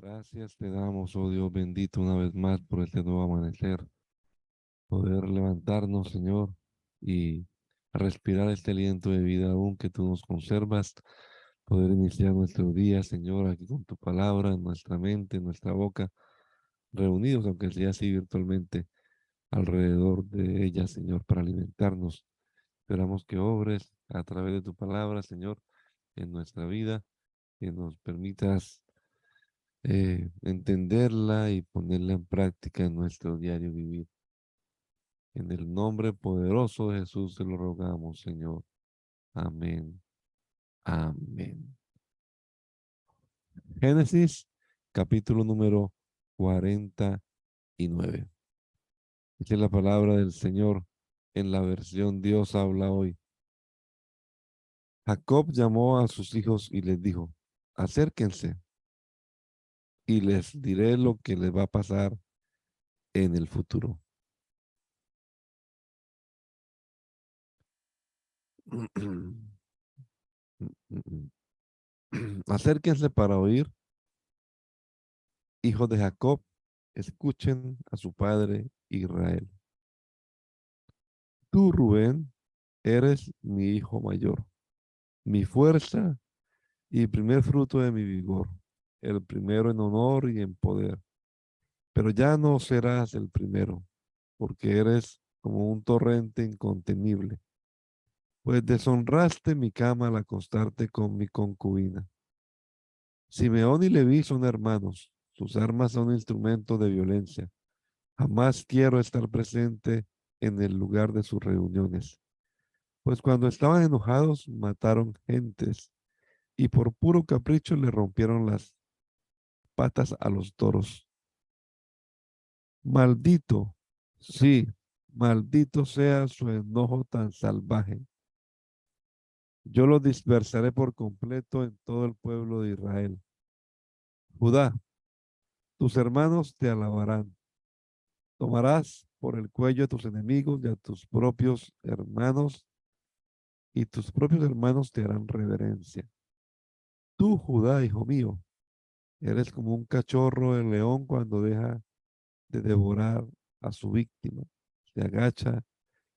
Gracias te damos, oh Dios bendito, una vez más por este nuevo amanecer, poder levantarnos, Señor, y respirar este aliento de vida aún que tú nos conservas, poder iniciar nuestro día, Señor, aquí con tu palabra, en nuestra mente, en nuestra boca, reunidos, aunque sea así virtualmente, alrededor de ella, Señor, para alimentarnos. Esperamos que obres a través de tu palabra, Señor, en nuestra vida, que nos permitas entenderla y ponerla en práctica en nuestro diario vivir. En el nombre poderoso de Jesús te lo rogamos, Señor. Amén. Amén. Génesis, capítulo número 49. Dice la palabra del Señor en la versión Dios habla hoy. Jacob llamó a sus hijos y les dijo, acérquense y les diré lo que les va a pasar en el futuro. Acérquense para oír, hijos de Jacob, escuchen a su padre Israel. Tú, Rubén, eres mi hijo mayor, mi fuerza y primer fruto de mi vigor, el primero en honor y en poder. Pero ya no serás el primero, porque eres como un torrente incontenible, pues deshonraste mi cama al acostarte con mi concubina. Simeón y Leví son hermanos, sus armas son instrumentos de violencia. Jamás quiero estar presente en el lugar de sus reuniones, pues cuando estaban enojados mataron gentes y por puro capricho le rompieron las patas a los toros. Maldito, sí, maldito sea su enojo tan salvaje. Yo lo dispersaré por completo en todo el pueblo de Israel. Judá, tus hermanos te alabarán. Tomarás por el cuello a tus enemigos y a tus propios hermanos, y tus propios hermanos te harán reverencia. Tú, Judá, hijo mío, eres como un cachorro de león cuando deja de devorar a su víctima. Se agacha,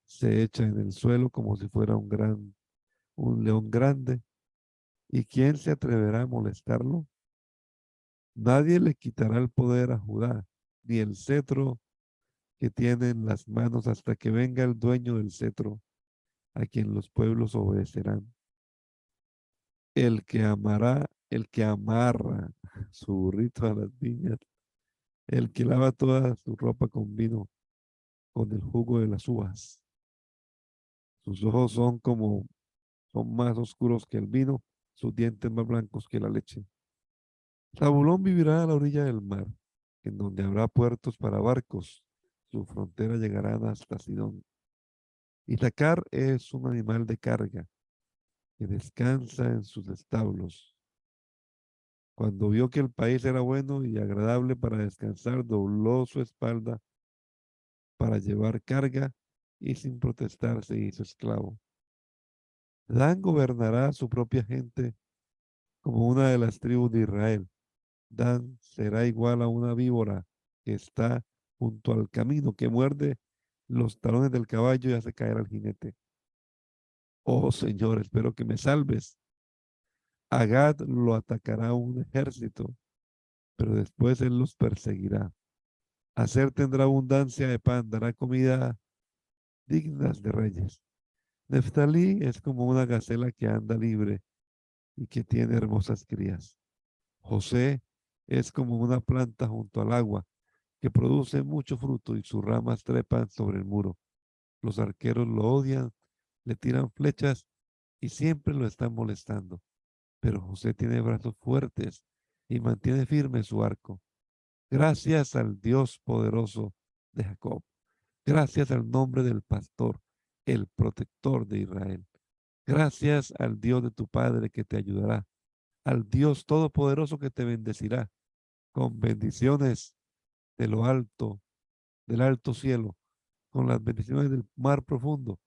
se echa en el suelo como si fuera un león grande. ¿Y quién se atreverá a molestarlo? Nadie le quitará el poder a Judá, ni el cetro que tiene en las manos hasta que venga el dueño del cetro, a quien los pueblos obedecerán. El que amarra su burrito a las viñas, el que lava toda su ropa con vino, con el jugo de las uvas. Sus ojos son más oscuros que el vino, sus dientes más blancos que la leche. Zabulón vivirá a la orilla del mar, en donde habrá puertos para barcos. Su frontera llegarán hasta Sidón. Isaacar es un animal de carga que descansa en sus establos. Cuando vio que el país era bueno y agradable para descansar, dobló su espalda para llevar carga y sin protestar se hizo esclavo. Dan gobernará a su propia gente como una de las tribus de Israel. Dan será igual a una víbora que está junto al camino, que muerde los talones del caballo y hace caer al jinete. Oh Señor, espero que me salves. Agad lo atacará un ejército, pero después él los perseguirá. Hacer tendrá abundancia de pan, dará comida dignas de reyes. Neftalí es como una gacela que anda libre y que tiene hermosas crías. José es como una planta junto al agua que produce mucho fruto y sus ramas trepan sobre el muro. Los arqueros lo odian, le tiran flechas y siempre lo están molestando. Pero José tiene brazos fuertes y mantiene firme su arco. Gracias al Dios poderoso de Jacob. Gracias al nombre del pastor, el protector de Israel. Gracias al Dios de tu Padre que te ayudará, al Dios todopoderoso que te bendecirá con bendiciones de lo alto, del alto cielo, con las bendiciones del mar profundo,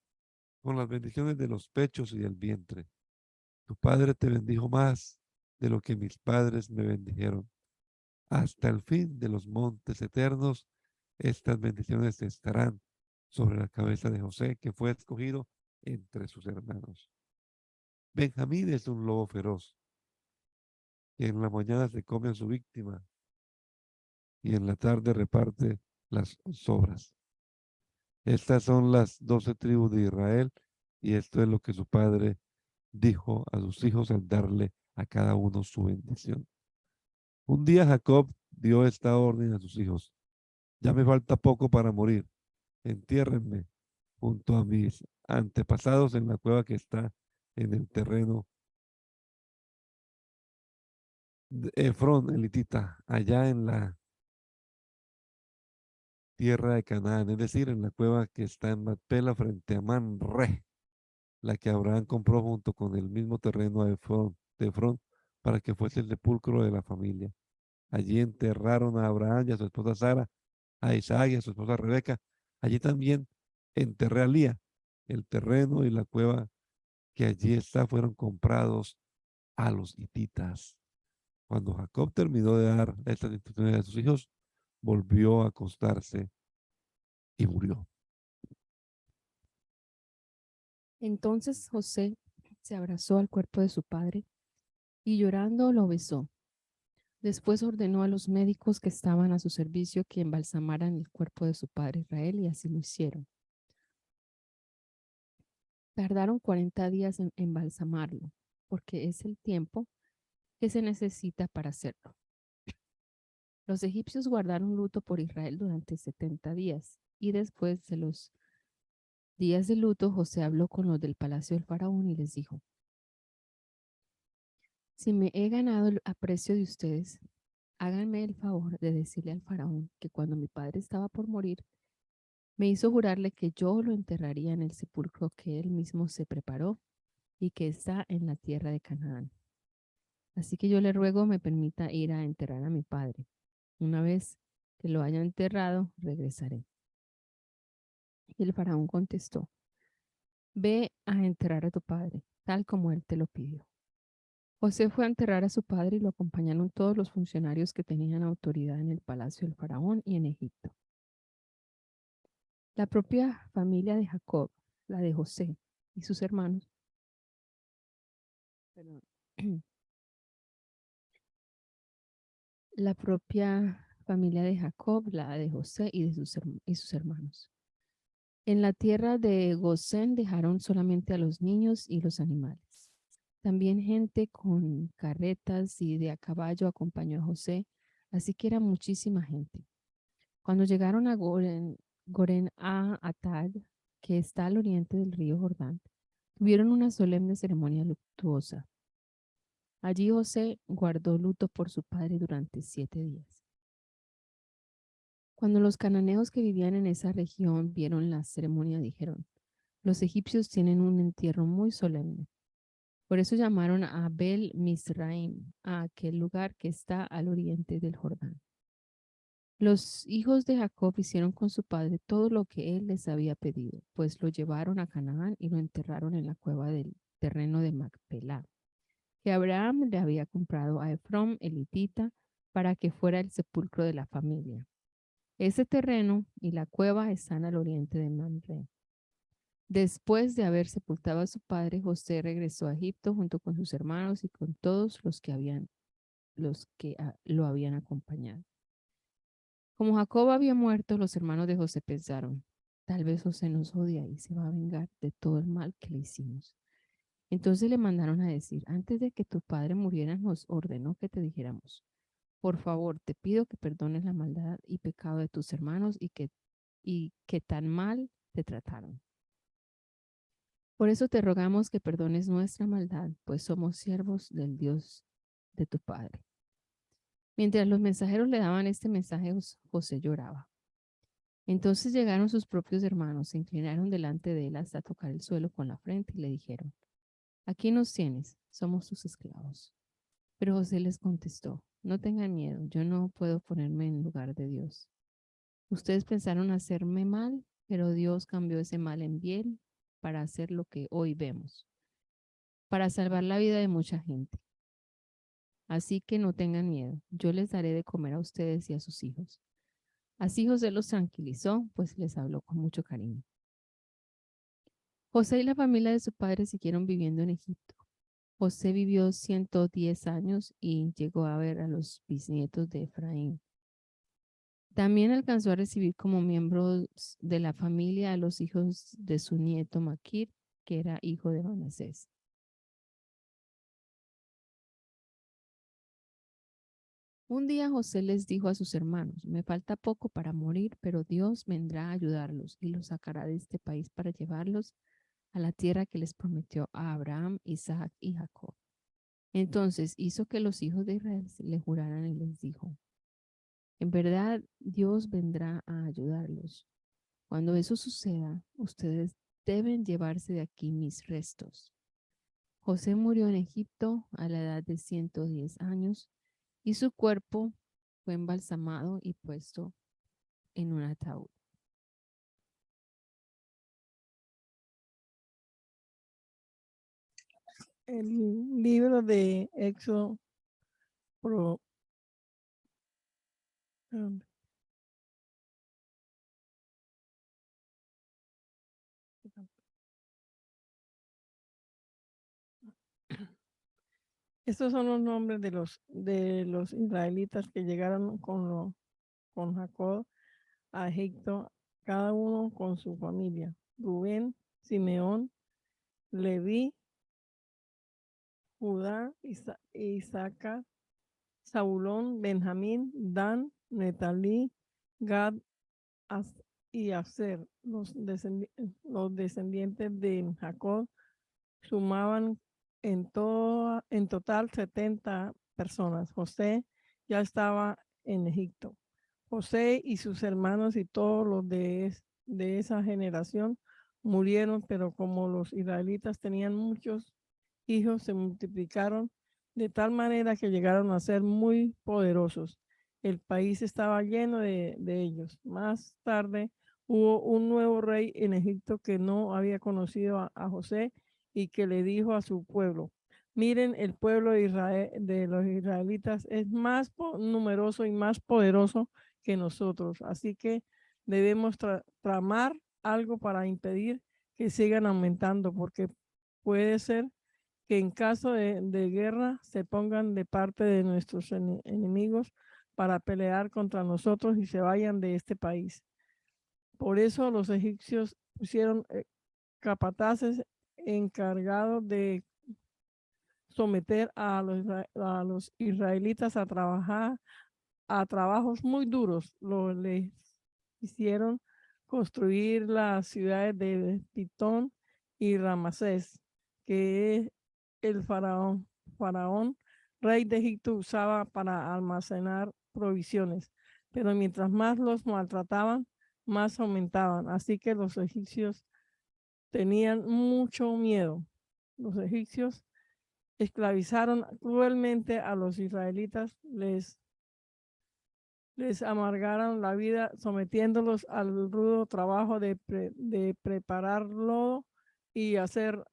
con las bendiciones de los pechos y del vientre. Tu Padre te bendijo más de lo que mis padres me bendijeron. hasta el fin de los montes eternos. Estas bendiciones estarán sobre la cabeza de José, que fue escogido entre sus hermanos. Benjamín es un lobo feroz, que en la mañana se come a su víctima y en la tarde reparte las sobras. Estas son las 12 tribus de Israel, y esto es lo que su padre dijo a sus hijos al darle a cada uno su bendición. Un día Jacob dio esta orden a sus hijos: ya me falta poco para morir, entiérrenme junto a mis antepasados en la cueva que está en el terreno de Efrón, elitita, allá en la tierra de Canaán, es decir, en la cueva que está en Macpela frente a Manre, la que Abraham compró junto con el mismo terreno de Efrón para que fuese el sepulcro de la familia. Allí enterraron a Abraham y a su esposa Sara, a Isaac y a su esposa Rebeca. Allí también enterré a Lía. El terreno y la cueva que allí está fueron comprados a los hititas. Cuando Jacob terminó de dar estas instrucciones a sus hijos, volvió a acostarse y murió. Entonces José se abrazó al cuerpo de su padre y llorando lo besó. Después ordenó a los médicos que estaban a su servicio que embalsamaran el cuerpo de su padre Israel y así lo hicieron. Tardaron 40 días en embalsamarlo, porque es el tiempo que se necesita para hacerlo. Los egipcios guardaron luto por Israel durante 70 días y después de los días de luto, José habló con los del palacio del faraón y les dijo: si me he ganado el aprecio de ustedes, háganme el favor de decirle al faraón que cuando mi padre estaba por morir, me hizo jurarle que yo lo enterraría en el sepulcro que él mismo se preparó y que está en la tierra de Canaán. Así que yo le ruego me permita ir a enterrar a mi padre. Una vez que lo haya enterrado, regresaré. Y el faraón contestó: ve a enterrar a tu padre, tal como él te lo pidió. José fue a enterrar a su padre y lo acompañaron todos los funcionarios que tenían autoridad en el palacio del faraón y en Egipto. La propia familia de Jacob, la de José y sus hermanos, perdón, la propia familia de Jacob, la de José y sus hermanos. En la tierra de Gosén dejaron solamente a los niños y los animales. También gente con carretas y de a caballo acompañó a José, así que era muchísima gente. Cuando llegaron a Goren a Atad, que está al oriente del río Jordán, tuvieron una solemne ceremonia luctuosa. Allí José guardó luto por su padre durante 7 días. Cuando los cananeos que vivían en esa región vieron la ceremonia, dijeron: los egipcios tienen un entierro muy solemne. Por eso llamaron a Abel Misraim, a aquel lugar que está al oriente del Jordán. Los hijos de Jacob hicieron con su padre todo lo que él les había pedido, pues lo llevaron a Canaán y lo enterraron en la cueva del terreno de Macpelá, que Abraham le había comprado a Efrón elitita para que fuera el sepulcro de la familia. Ese terreno y la cueva están al oriente de Mamre. Después de haber sepultado a su padre, José regresó a Egipto junto con sus hermanos y con todos los que lo habían acompañado. Como Jacob había muerto, los hermanos de José pensaron: tal vez José nos odia y se va a vengar de todo el mal que le hicimos. Entonces le mandaron a decir: antes de que tu padre muriera, nos ordenó que te dijéramos: por favor, te pido que perdones la maldad y pecado de tus hermanos y que tan mal te trataron. Por eso te rogamos que perdones nuestra maldad, pues somos siervos del Dios de tu padre. Mientras los mensajeros le daban este mensaje, José lloraba. Entonces llegaron sus propios hermanos, se inclinaron delante de él hasta tocar el suelo con la frente y le dijeron: aquí nos tienes, somos tus esclavos. Pero José les contestó: no tengan miedo, yo no puedo ponerme en lugar de Dios. Ustedes pensaron hacerme mal, pero Dios cambió ese mal en bien para hacer lo que hoy vemos, para salvar la vida de mucha gente. Así que no tengan miedo, yo les daré de comer a ustedes y a sus hijos. Así José los tranquilizó, pues les habló con mucho cariño. José y la familia de su padre siguieron viviendo en Egipto. José vivió 110 años y llegó a ver a los bisnietos de Efraín. También alcanzó a recibir como miembros de la familia a los hijos de su nieto Maquir, que era hijo de Manasés. Un día José les dijo a sus hermanos, me falta poco para morir, pero Dios vendrá a ayudarlos y los sacará de este país para llevarlos a la tierra que les prometió a Abraham, Isaac y Jacob. Entonces hizo que los hijos de Israel le juraran y les dijo, en verdad Dios vendrá a ayudarlos. Cuando eso suceda, ustedes deben llevarse de aquí mis restos. José murió en Egipto a la edad de 110 años y su cuerpo fue embalsamado y puesto en un ataúd. El libro de Éxodo pro, um, estos son los nombres de los israelitas que llegaron con Jacob a Egipto, cada uno con su familia. Rubén, Simeón, Leví, Judá, Isaacar, Zabulón, Benjamín, Dan, Netalí, Gad y Aser. Los descendientes de Jacob sumaban en total 70 personas. José ya estaba en Egipto. José y sus hermanos y todos los de esa generación murieron, pero como los israelitas tenían muchos hijos, se multiplicaron de tal manera que llegaron a ser muy poderosos. El país estaba lleno de ellos. Más tarde hubo un nuevo rey en Egipto que no había conocido a José y que le dijo a su pueblo, miren, el pueblo de Israel, de los israelitas es más numeroso y más poderoso que nosotros. Así que debemos tramar algo para impedir que sigan aumentando, porque puede ser que en caso de guerra se pongan de parte de nuestros enemigos para pelear contra nosotros y se vayan de este país. Por eso los egipcios pusieron capataces encargados de someter a los israelitas a trabajar a trabajos muy duros. Les hicieron construir las ciudades de Pitón y Ramasés, que el faraón, rey de Egipto, usaba para almacenar provisiones. Pero mientras más los maltrataban, más aumentaban. Así que los egipcios tenían mucho miedo. Los egipcios esclavizaron cruelmente a los israelitas, les amargaron la vida sometiéndolos al rudo trabajo de preparar lodo y hacer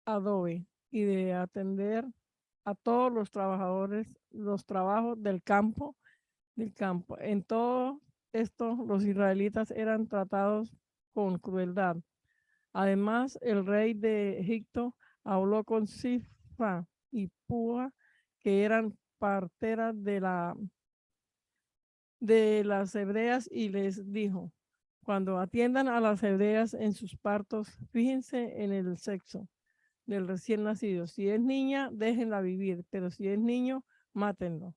adobe y de atender a todos los trabajadores, los trabajos del campo. En todo esto, los israelitas eran tratados con crueldad. Además, el rey de Egipto habló con Sifra y Púa, que eran parteras de las hebreas, y les dijo, cuando atiendan a las hebreas en sus partos, fíjense en el sexo del recién nacido. Si es niña, déjenla vivir, pero si es niño, mátenlo.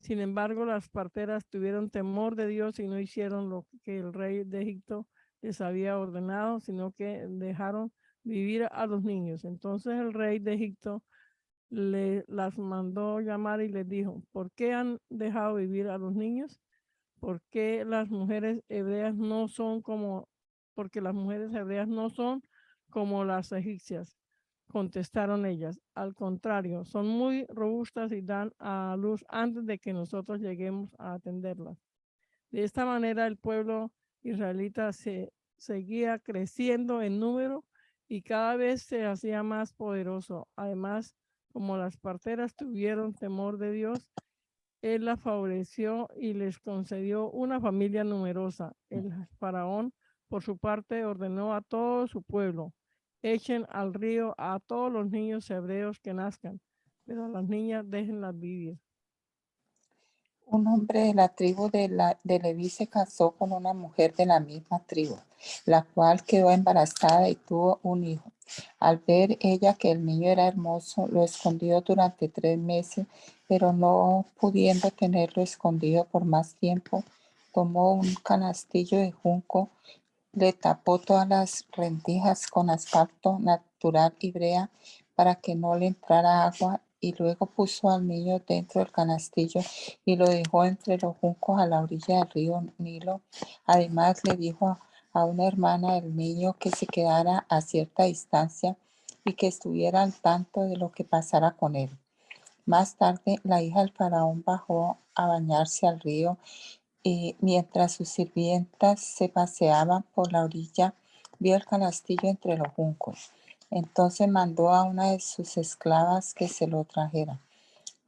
Sin embargo, las parteras tuvieron temor de Dios y no hicieron lo que el rey de Egipto les había ordenado, sino que dejaron vivir a los niños. Entonces el rey de Egipto las mandó llamar y les dijo, ¿por qué han dejado vivir a los niños? ¿Por qué las mujeres hebreas no son como, porque las mujeres hebreas no son como las egipcias? Contestaron ellas, al contrario, son muy robustas y dan a luz antes de que nosotros lleguemos a atenderlas. De esta manera el pueblo israelita seguía creciendo en número y cada vez se hacía más poderoso. Además, Como las parteras tuvieron temor de Dios, Él las favoreció y les concedió una familia numerosa. El faraón, por su parte, ordenó a todo su pueblo: echen al río a todos los niños hebreos que nazcan, pero a las niñas déjenlas vivir. Un hombre de la tribu de Leví se casó con una mujer de la misma tribu, la cual quedó embarazada y tuvo un hijo. Al ver ella que el niño era hermoso, lo escondió durante 3 meses, pero no pudiendo tenerlo escondido por más tiempo, tomó un canastillo de junco, le tapó todas las rendijas con asfalto natural y brea para que no le entrara agua, y luego puso al niño dentro del canastillo y lo dejó entre los juncos a la orilla del río Nilo. Además le dijo a una hermana del niño que se quedara a cierta distancia y que estuviera al tanto de lo que pasara con él. Más tarde, la hija del faraón bajó a bañarse al río y mientras sus sirvientas se paseaban por la orilla, vio el canastillo entre los juncos. Entonces mandó a una de sus esclavas que se lo trajera.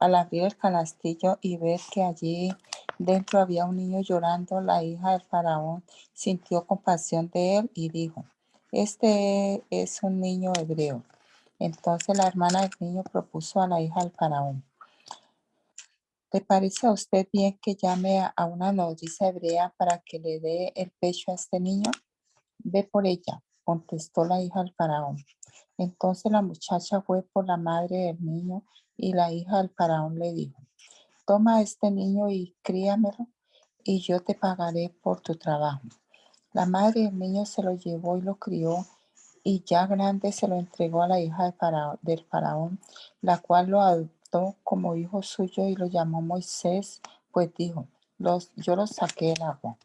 Al abrir el canastillo y ver que allí dentro había un niño llorando, la hija del faraón sintió compasión de él y dijo: este es un niño hebreo. Entonces la hermana del niño propuso a la hija del faraón: ¿le parece a usted bien que llame a una nodriza hebrea para que le dé el pecho a este niño? Ve por ella, contestó la hija del faraón. Entonces la muchacha fue por la madre del niño y la hija del faraón le dijo: toma a este niño y críamelo, y yo te pagaré por tu trabajo. La madre del niño se lo llevó y lo crió, y ya grande se lo entregó a la hija del faraón, la cual lo adoptó como hijo suyo y lo llamó Moisés, pues dijo: yo los saqué del agua.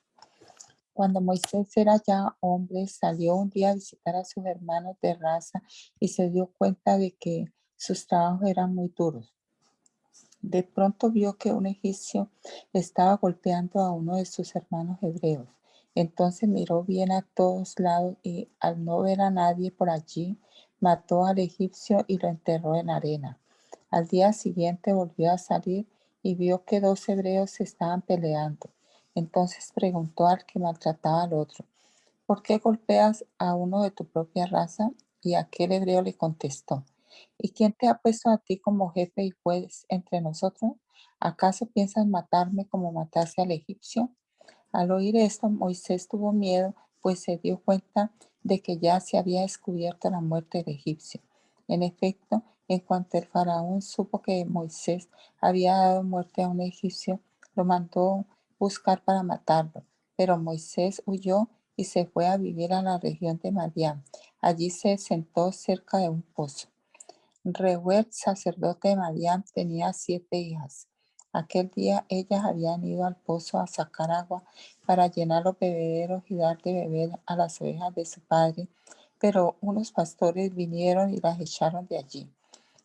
Cuando Moisés era ya hombre, salió un día a visitar a sus hermanos de raza y se dio cuenta de que sus trabajos eran muy duros. De pronto vio que un egipcio estaba golpeando a uno de sus hermanos hebreos. Entonces miró bien a todos lados y, al no ver a nadie por allí, mató al egipcio y lo enterró en arena. Al día siguiente volvió a salir y vio que 2 hebreos estaban peleando. Entonces preguntó al que maltrataba al otro: ¿por qué golpeas a uno de tu propia raza? Y aquel hebreo le contestó: ¿y quién te ha puesto a ti como jefe y juez entre nosotros? ¿Acaso piensas matarme como mataste al egipcio? Al oír esto, Moisés tuvo miedo, pues se dio cuenta de que ya se había descubierto la muerte del egipcio. En efecto, en cuanto el faraón supo que Moisés había dado muerte a un egipcio, lo mandó buscar para matarlo. Pero Moisés huyó y se fue a vivir a la región de Madián. Allí se sentó cerca de un pozo. Reuel, sacerdote de Madián, tenía 7 hijas. Aquel día ellas habían ido al pozo a sacar agua para llenar los bebederos y dar de beber a las ovejas de su padre, pero unos pastores vinieron y las echaron de allí.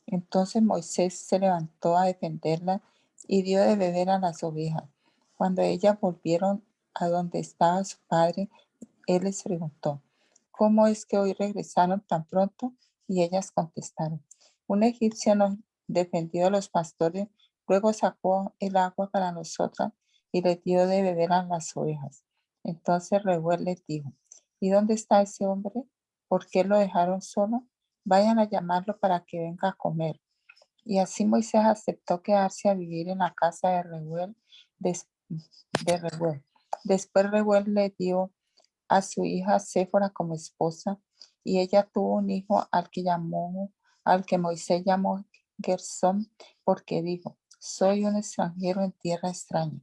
Entonces Moisés se levantó a defenderlas y dio de beber a las ovejas. Cuando ellas volvieron a donde estaba su padre, él les preguntó: ¿cómo es que hoy regresaron tan pronto? Y ellas contestaron: un egipcio nos defendió de los pastores, luego sacó el agua para nosotras y les dio de beber a las ovejas. Entonces Reuel les dijo: ¿y dónde está ese hombre? ¿Por qué lo dejaron solo? Vayan a llamarlo para que venga a comer. Y así Moisés aceptó quedarse a vivir en la casa de Reuel. Después Reuel le dio a su hija Séfora como esposa, y ella tuvo un hijo al que Moisés llamó Gersón, porque dijo: soy un extranjero en tierra extraña.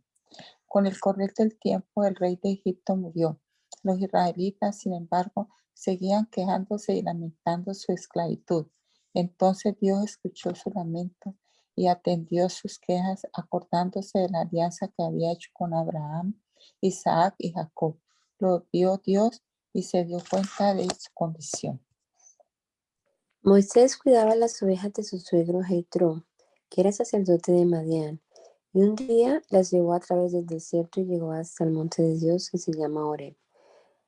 Con el correr del tiempo, el rey de Egipto murió. Los israelitas, sin embargo, seguían quejándose y lamentando su esclavitud. Entonces Dios escuchó su lamento y atendió sus quejas, acordándose de la alianza que había hecho con Abraham, Isaac y Jacob. Lo vio Dios y se dio cuenta de su condición. Moisés cuidaba las ovejas de su suegro Jetro, que era sacerdote de Madián, y un día las llevó a través del desierto y llegó hasta el monte de Dios, que se llama Horeb.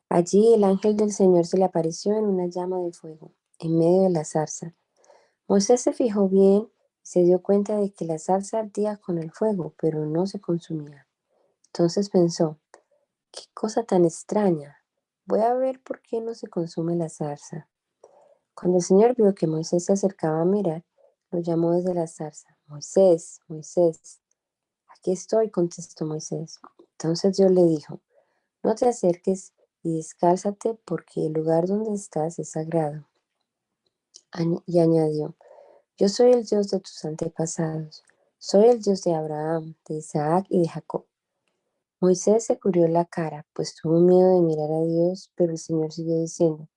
Allí el ángel del Señor se le apareció en una llama de fuego, en medio de la zarza. Moisés se fijó bien y se dio cuenta de que la zarza ardía con el fuego, pero no se consumía. Entonces pensó, qué cosa tan extraña. Voy a ver por qué no se consume la zarza. Cuando el Señor vio que Moisés se acercaba a mirar, lo llamó desde la zarza. Moisés, Moisés. Aquí estoy, contestó Moisés. Entonces Dios le dijo, no te acerques y descálzate porque el lugar donde estás es sagrado. Y añadió, yo soy el Dios de tus antepasados. Soy el Dios de Abraham, de Isaac y de Jacob. Moisés se cubrió la cara, pues tuvo miedo de mirar a Dios, pero el Señor siguió diciendo,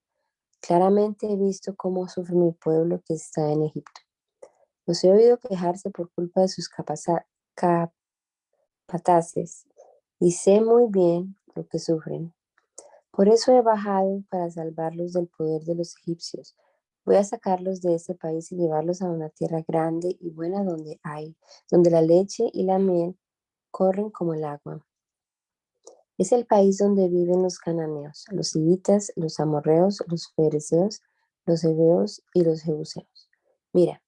claramente he visto cómo sufre mi pueblo que está en Egipto. Los he oído quejarse por culpa de sus capataces y sé muy bien lo que sufren. Por eso he bajado para salvarlos del poder de los egipcios. Voy a sacarlos de este país y llevarlos a una tierra grande y buena donde la leche y la miel corren como el agua. Es el país donde viven los cananeos, los hititas, los amorreos, los fereceos, los heveos y los jebuseos. Mira,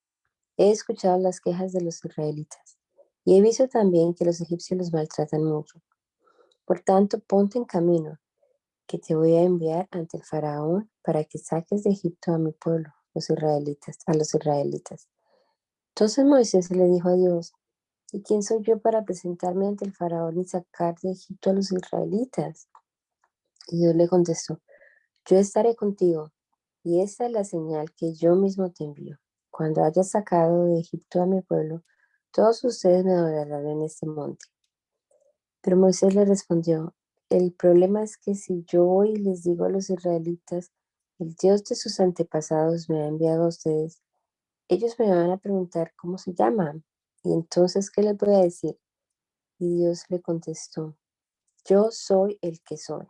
he escuchado las quejas de los israelitas y he visto también que los egipcios los maltratan mucho. Por tanto, ponte en camino, que te voy a enviar ante el faraón para que saques de Egipto a mi pueblo, a los israelitas. Entonces Moisés le dijo a Dios, ¿y quién soy yo para presentarme ante el faraón y sacar de Egipto a los israelitas? Y Dios le contestó, yo estaré contigo, y esta es la señal que yo mismo te envío. Cuando hayas sacado de Egipto a mi pueblo, todos ustedes me adorarán en este monte. Pero Moisés le respondió, el problema es que si yo voy y les digo a los israelitas, el Dios de sus antepasados me ha enviado a ustedes, ellos me van a preguntar cómo se llaman. Y entonces, ¿qué les voy a decir? Y Dios le contestó, yo soy el que soy.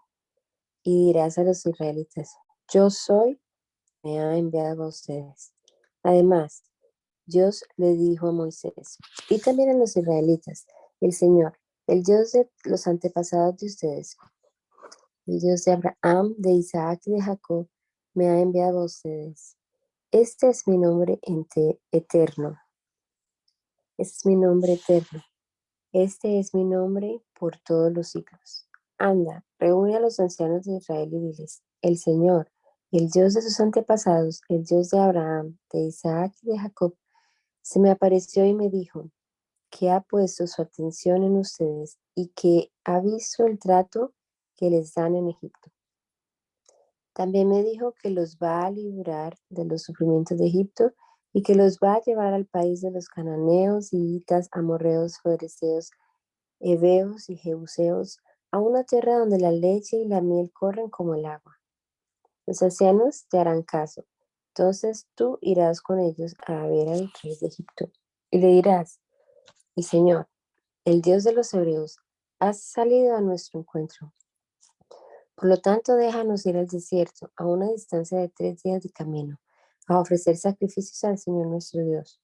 Y dirás a los israelitas, yo soy, me ha enviado a ustedes. Además, Dios le dijo a Moisés y también a los israelitas, el Señor, el Dios de los antepasados de ustedes, el Dios de Abraham, de Isaac y de Jacob, me ha enviado a ustedes. Este es mi nombre eterno. Este es mi nombre eterno. Este es mi nombre por todos los siglos. Anda, reúne a los ancianos de Israel y diles, el Señor, el Dios de sus antepasados, el Dios de Abraham, de Isaac y de Jacob, se me apareció y me dijo que ha puesto su atención en ustedes y que ha visto el trato que les dan en Egipto. También me dijo que los va a librar de los sufrimientos de Egipto y que los va a llevar al país de los cananeos, hitas, amorreos, fereceos, heveos y jebuseos, a una tierra donde la leche y la miel corren como el agua. Los ancianos te harán caso. Entonces tú irás con ellos a ver al rey de Egipto y le dirás, y Señor, el Dios de los hebreos, has salido a nuestro encuentro. Por lo tanto, déjanos ir al desierto, a una distancia de 3 días de camino, a ofrecer sacrificios al Señor nuestro Dios.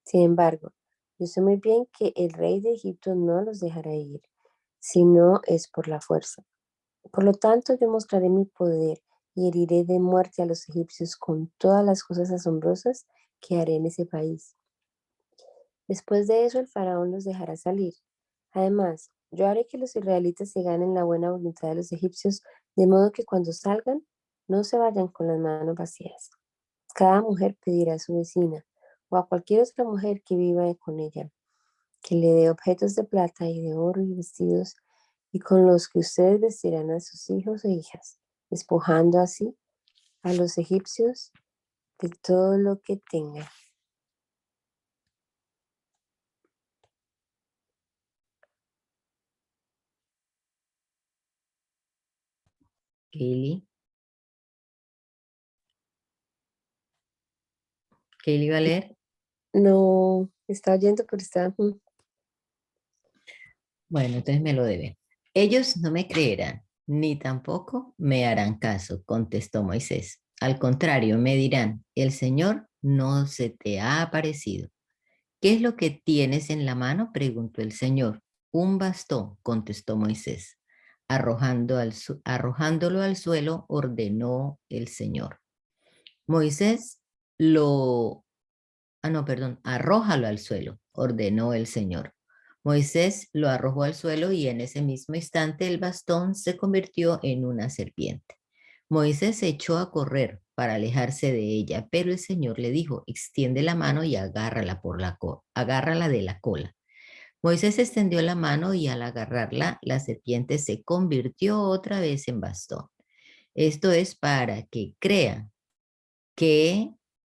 Sin embargo, yo sé muy bien que el rey de Egipto no los dejará ir, si no es por la fuerza. Por lo tanto, yo mostraré mi poder y heriré de muerte a los egipcios con todas las cosas asombrosas que haré en ese país. Después de eso, el faraón los dejará salir. Además, yo haré que los israelitas se ganen la buena voluntad de los egipcios, de modo que cuando salgan, no se vayan con las manos vacías. Cada mujer pedirá a su vecina o a cualquier otra mujer que viva con ella, que le dé objetos de plata y de oro y vestidos, y con los que ustedes vestirán a sus hijos e hijas, despojando así a los egipcios de todo lo que tengan. Kelly. Kelly va a leer. No, está oyendo, pero está... Bueno, entonces me lo debe. Ellos no me creerán, ni tampoco me harán caso, contestó Moisés. Al contrario, me dirán, el Señor no se te ha aparecido. ¿Qué es lo que tienes en la mano? Preguntó el Señor. Un bastón, contestó Moisés. Arrojándolo al suelo, ordenó el Señor. Moisés lo arrójalo al suelo, ordenó el Señor. Moisés lo arrojó al suelo y en ese mismo instante el bastón se convirtió en una serpiente. Moisés se echó a correr para alejarse de ella, pero el Señor le dijo, extiende la mano y agárrala agárrala de la cola. Moisés extendió la mano y al agarrarla, la serpiente se convirtió otra vez en bastón. Esto es para que crean que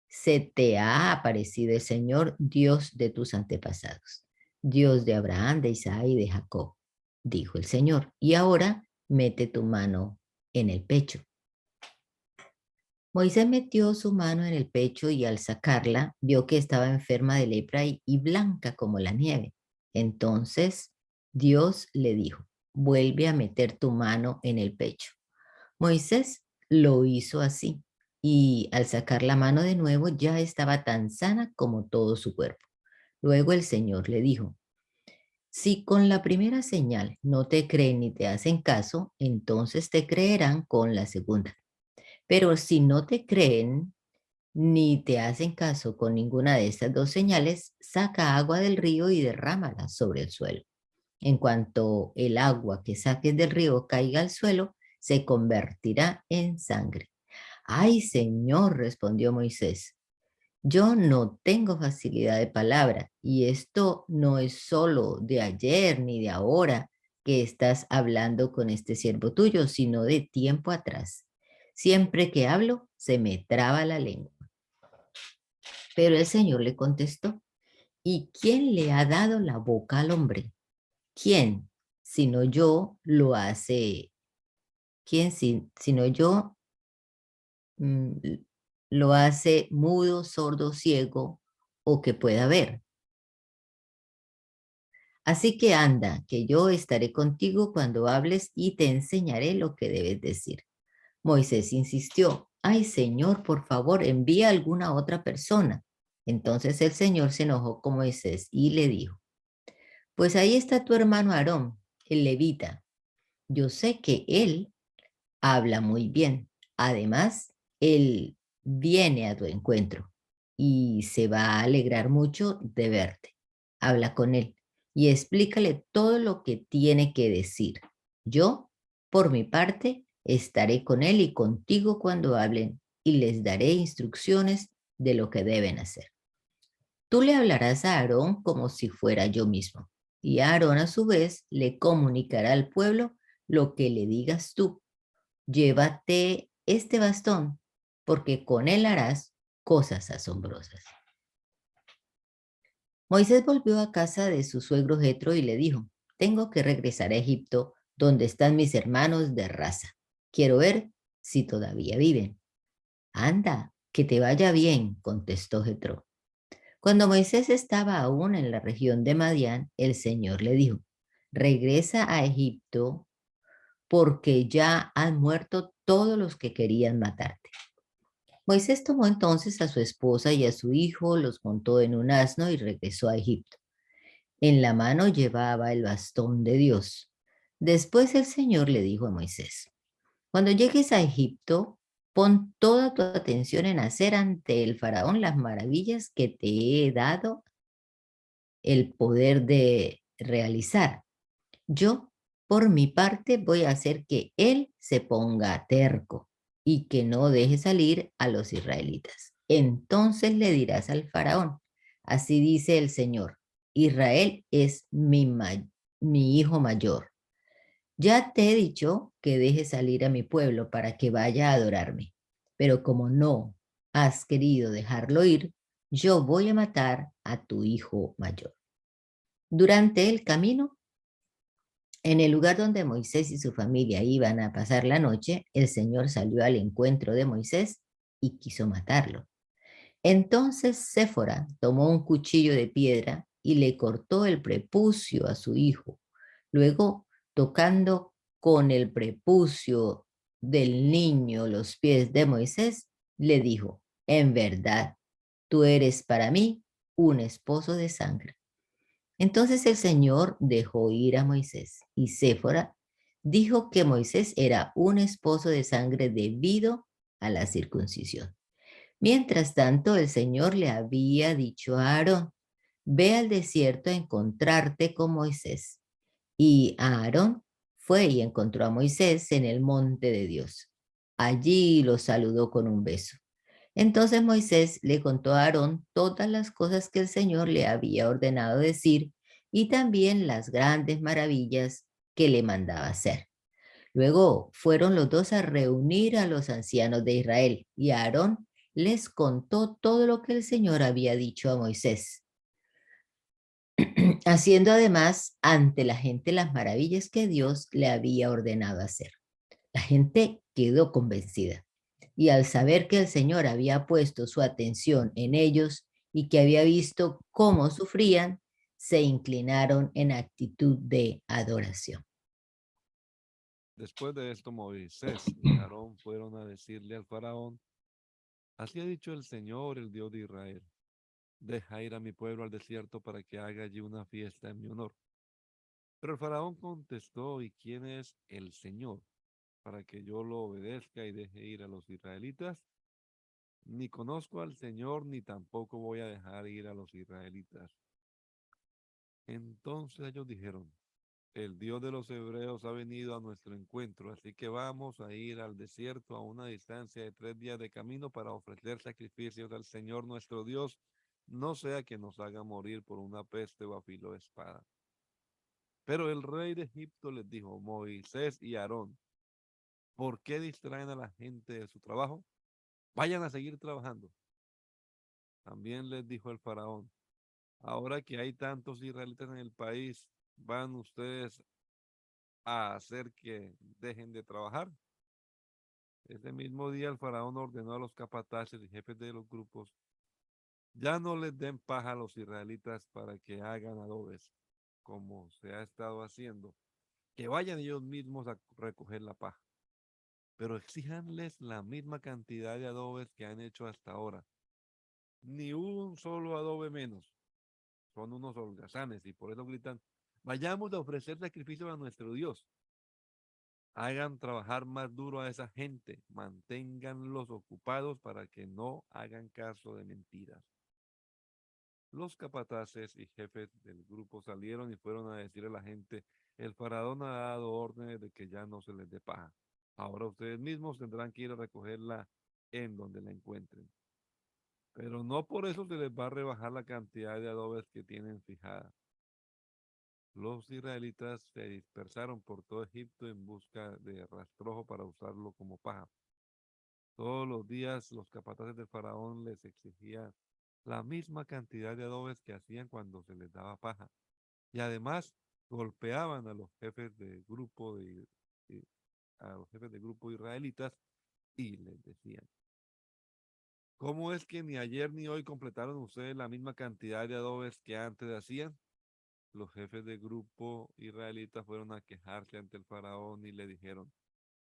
se te ha aparecido el Señor, Dios de tus antepasados, Dios de Abraham, de Isaac y de Jacob, dijo el Señor. Y ahora mete tu mano en el pecho. Moisés metió su mano en el pecho y al sacarla vio que estaba enferma de lepra y blanca como la nieve. Entonces Dios le dijo, vuelve a meter tu mano en el pecho. Moisés lo hizo así y al sacar la mano de nuevo ya estaba tan sana como todo su cuerpo. Luego el Señor le dijo, si con la primera señal no te creen ni te hacen caso, entonces te creerán con la segunda. Pero si no te creen ni te hacen caso con ninguna de estas dos señales, saca agua del río y derrámala sobre el suelo. En cuanto el agua que saques del río caiga al suelo, se convertirá en sangre. Ay, Señor, respondió Moisés, yo no tengo facilidad de palabra y esto no es solo de ayer ni de ahora que estás hablando con este siervo tuyo, sino de tiempo atrás. Siempre que hablo, se me traba la lengua. Pero el Señor le contestó, ¿y quién le ha dado la boca al hombre? ¿Quién, sino yo, lo hace? ¿Quién, sino yo, lo hace mudo, sordo, ciego o que pueda ver? Así que anda, que yo estaré contigo cuando hables y te enseñaré lo que debes decir. Moisés insistió, ay Señor, por favor, envía a alguna otra persona. Entonces el Señor se enojó con Moisés y le dijo, pues ahí está tu hermano Aarón, el levita. Yo sé que él habla muy bien. Además, él viene a tu encuentro y se va a alegrar mucho de verte. Habla con él y explícale todo lo que tiene que decir. Yo, por mi parte, estaré con él y contigo cuando hablen y les daré instrucciones de lo que deben hacer. Tú le hablarás a Aarón como si fuera yo mismo, y Aarón a su vez le comunicará al pueblo lo que le digas tú. Llévate este bastón, porque con él harás cosas asombrosas. Moisés volvió a casa de su suegro Jetro y le dijo, tengo que regresar a Egipto, donde están mis hermanos de raza. Quiero ver si todavía viven. Anda, que te vaya bien, contestó Jetro. Cuando Moisés estaba aún en la región de Madián, el Señor le dijo, regresa a Egipto porque ya han muerto todos los que querían matarte. Moisés tomó entonces a su esposa y a su hijo, los montó en un asno y regresó a Egipto. En la mano llevaba el bastón de Dios. Después el Señor le dijo a Moisés, cuando llegues a Egipto, pon toda tu atención en hacer ante el faraón las maravillas que te he dado el poder de realizar. Yo, por mi parte, voy a hacer que él se ponga terco y que no deje salir a los israelitas. Entonces le dirás al faraón, así dice el Señor, Israel es mi hijo mayor. Ya te he dicho que deje salir a mi pueblo para que vaya a adorarme, pero como no has querido dejarlo ir, yo voy a matar a tu hijo mayor. Durante el camino, en el lugar donde Moisés y su familia iban a pasar la noche, el Señor salió al encuentro de Moisés y quiso matarlo. Entonces Séfora tomó un cuchillo de piedra y le cortó el prepucio a su hijo. Luego, tocando con el prepucio del niño los pies de Moisés, le dijo, en verdad, tú eres para mí un esposo de sangre. Entonces el Señor dejó ir a Moisés y Séfora dijo que Moisés era un esposo de sangre debido a la circuncisión. Mientras tanto, el Señor le había dicho a Aarón, ve al desierto a encontrarte con Moisés. Y Aarón fue y encontró a Moisés en el monte de Dios. Allí lo saludó con un beso. Entonces Moisés le contó a Aarón todas las cosas que el Señor le había ordenado decir y también las grandes maravillas que le mandaba hacer. Luego fueron los dos a reunir a los ancianos de Israel y Aarón les contó todo lo que el Señor había dicho a Moisés, haciendo además ante la gente las maravillas que Dios le había ordenado hacer. La gente quedó convencida y al saber que el Señor había puesto su atención en ellos y que había visto cómo sufrían, se inclinaron en actitud de adoración. Después de esto, Moisés y Aarón fueron a decirle al faraón, así ha dicho el Señor, el Dios de Israel, deja ir a mi pueblo al desierto para que haga allí una fiesta en mi honor. Pero el faraón contestó, ¿y quién es el Señor para que yo lo obedezca y deje ir a los israelitas? Ni conozco al Señor, ni tampoco voy a dejar ir a los israelitas. Entonces ellos dijeron, el Dios de los hebreos ha venido a nuestro encuentro, así que vamos a ir al desierto a una distancia de 3 días de camino para ofrecer sacrificios al Señor nuestro Dios, no sea que nos haga morir por una peste o a filo de espada. Pero el rey de Egipto les dijo, Moisés y Aarón, ¿por qué distraen a la gente de su trabajo? Vayan a seguir trabajando. También les dijo el faraón, ahora que hay tantos israelitas en el país, ¿van ustedes a hacer que dejen de trabajar? Ese mismo día el faraón ordenó a los capataces y jefes de los grupos, ya no les den paja a los israelitas para que hagan adobes, como se ha estado haciendo, que vayan ellos mismos a recoger la paja, pero exíjanles la misma cantidad de adobes que han hecho hasta ahora. Ni un solo adobe menos. Son unos holgazanes y por eso gritan, vayamos a ofrecer sacrificio a nuestro Dios. Hagan trabajar más duro a esa gente, manténganlos ocupados para que no hagan caso de mentiras. Los capataces y jefes del grupo salieron y fueron a decir a la gente, el faraón ha dado órdenes de que ya no se les dé paja. Ahora ustedes mismos tendrán que ir a recogerla en donde la encuentren. Pero no por eso se les va a rebajar la cantidad de adobes que tienen fijada. Los israelitas se dispersaron por todo Egipto en busca de rastrojo para usarlo como paja. Todos los días los capataces del faraón les exigían la misma cantidad de adobes que hacían cuando se les daba paja. Y además golpeaban a los jefes de grupo a los jefes de grupo israelitas y les decían, ¿cómo es que ni ayer ni hoy completaron ustedes la misma cantidad de adobes que antes hacían? Los jefes de grupo israelitas fueron a quejarse ante el faraón y le dijeron,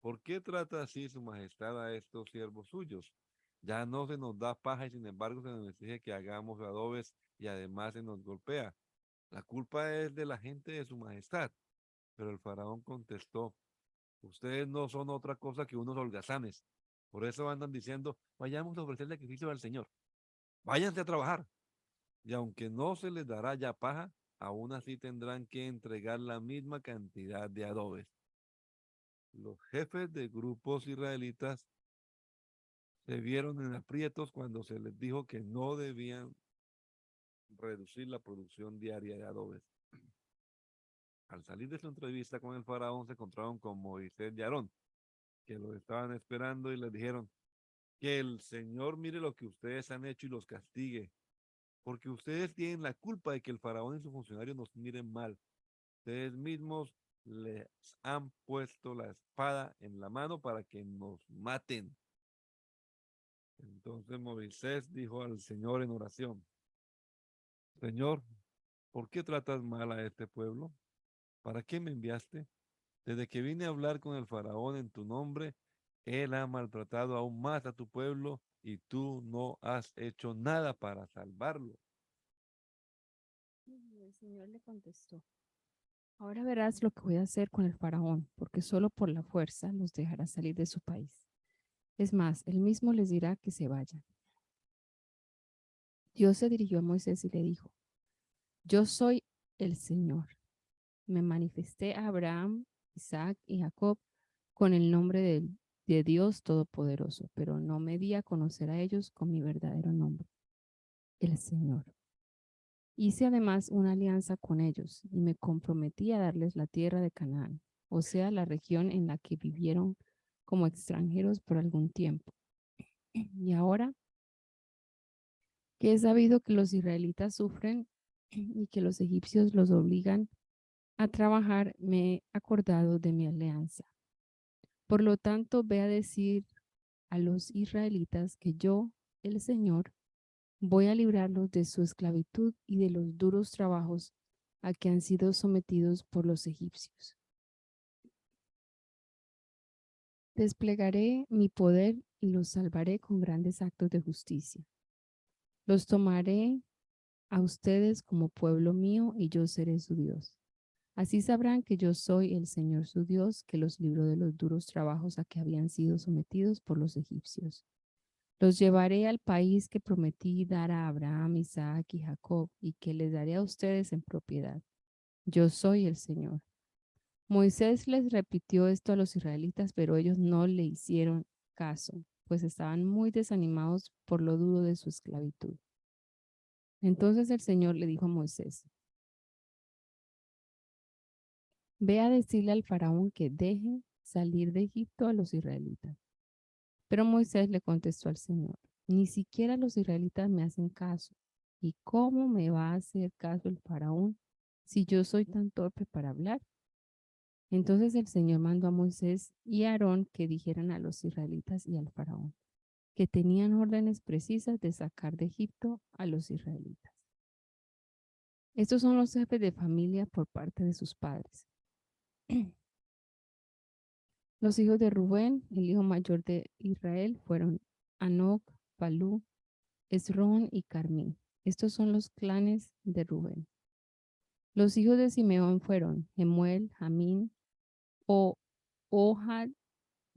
¿por qué trata así su majestad a estos siervos suyos? Ya no se nos da paja y sin embargo se nos exige que hagamos adobes y además se nos golpea. La culpa es de la gente de su majestad. Pero el faraón contestó, ustedes no son otra cosa que unos holgazanes. Por eso andan diciendo, vayamos a ofrecer sacrificio al Señor. Váyanse a trabajar. Y aunque no se les dará ya paja, aún así tendrán que entregar la misma cantidad de adobes. Los jefes de grupos israelitas se vieron en aprietos cuando se les dijo que no debían reducir la producción diaria de adobes. Al salir de su entrevista con el faraón se encontraron con Moisés y Aarón, que los estaban esperando y les dijeron que el Señor mire lo que ustedes han hecho y los castigue, porque ustedes tienen la culpa de que el faraón y sus funcionarios nos miren mal. Ustedes mismos les han puesto la espada en la mano para que nos maten. Entonces Moisés dijo al Señor en oración, Señor, ¿por qué tratas mal a este pueblo? ¿Para qué me enviaste? Desde que vine a hablar con el faraón en tu nombre, él ha maltratado aún más a tu pueblo y tú no has hecho nada para salvarlo. Y el Señor le contestó, ahora verás lo que voy a hacer con el faraón, porque solo por la fuerza los dejará salir de su país. Es más, él mismo les dirá que se vayan. Dios se dirigió a Moisés y le dijo, yo soy el Señor. Me manifesté a Abraham, Isaac y Jacob con el nombre de Dios Todopoderoso, pero no me di a conocer a ellos con mi verdadero nombre, el Señor. Hice además una alianza con ellos y me comprometí a darles la tierra de Canaán, o sea, la región en la que vivieron como extranjeros por algún tiempo. Y ahora que he sabido que los israelitas sufren y que los egipcios los obligan a trabajar, me he acordado de mi alianza. Por lo tanto, ve a decir a los israelitas que yo, el Señor, voy a librarlos de su esclavitud y de los duros trabajos a que han sido sometidos por los egipcios. Desplegaré mi poder y los salvaré con grandes actos de justicia. Los tomaré a ustedes como pueblo mío y yo seré su Dios. Así sabrán que yo soy el Señor su Dios, que los libró de los duros trabajos a que habían sido sometidos por los egipcios. Los llevaré al país que prometí dar a Abraham, Isaac y Jacob, y que les daré a ustedes en propiedad. Yo soy el Señor. Moisés les repitió esto a los israelitas, pero ellos no le hicieron caso, pues estaban muy desanimados por lo duro de su esclavitud. Entonces el Señor le dijo a Moisés, ve a decirle al faraón que deje salir de Egipto a los israelitas. Pero Moisés le contestó al Señor, ni siquiera los israelitas me hacen caso. ¿Y cómo me va a hacer caso el faraón si yo soy tan torpe para hablar? Entonces el Señor mandó a Moisés y a Aarón que dijeran a los israelitas y al faraón que tenían órdenes precisas de sacar de Egipto a los israelitas. Estos son los jefes de familia por parte de sus padres. Los hijos de Rubén, el hijo mayor de Israel, fueron Anoc, Palú, Esrón y Carmí. Estos son los clanes de Rubén. Los hijos de Simeón fueron Jemuel, Jamín, Ohad,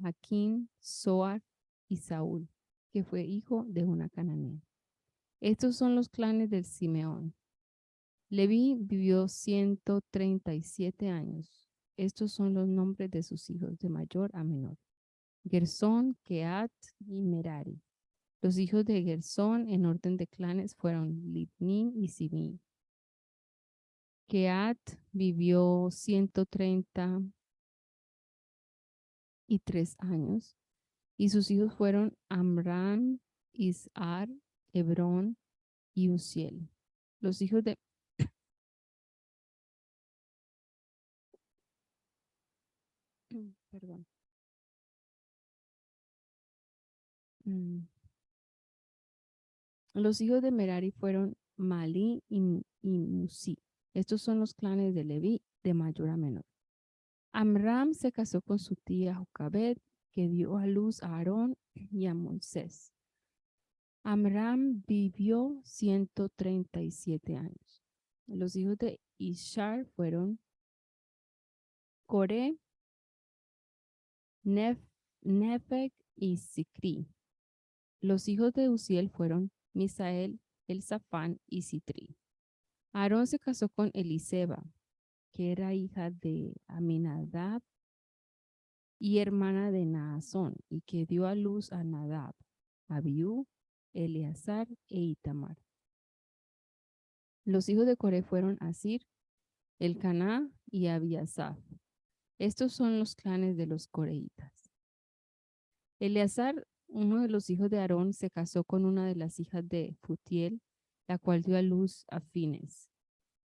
Jaquín, Zoar y Saúl, que fue hijo de una cananea. Estos son los clanes de Simeón. Leví vivió 137 años. Estos son los nombres de sus hijos de mayor a menor. Gersón, Keat y Merari. Los hijos de Gersón en orden de clanes fueron Libni y Simí. Keat vivió 133 años y sus hijos fueron Amram, Isar, Hebrón y Uziel. Los hijos de perdón. Los hijos de Merari fueron Malí y Musi. Estos son los clanes de Leví de mayor a menor. Amram se casó con su tía Jocabed, que dio a luz a Aarón y a Moisés. Amram vivió 137 años. Los hijos de Ishar fueron Coré, Nefeg y Sicri. Los hijos de Uziel fueron Misael, Elzafán y Sitri. Aarón se casó con Eliseba, que era hija de Aminadab y hermana de Naasón, y que dio a luz a Nadab, Abiú, Eleazar e Itamar. Los hijos de Coré fueron Asir, Elcaná y Abiasaf. Estos son los clanes de los coreitas. Eleazar, uno de los hijos de Aarón, se casó con una de las hijas de Futiel, la cual dio a luz a Fines.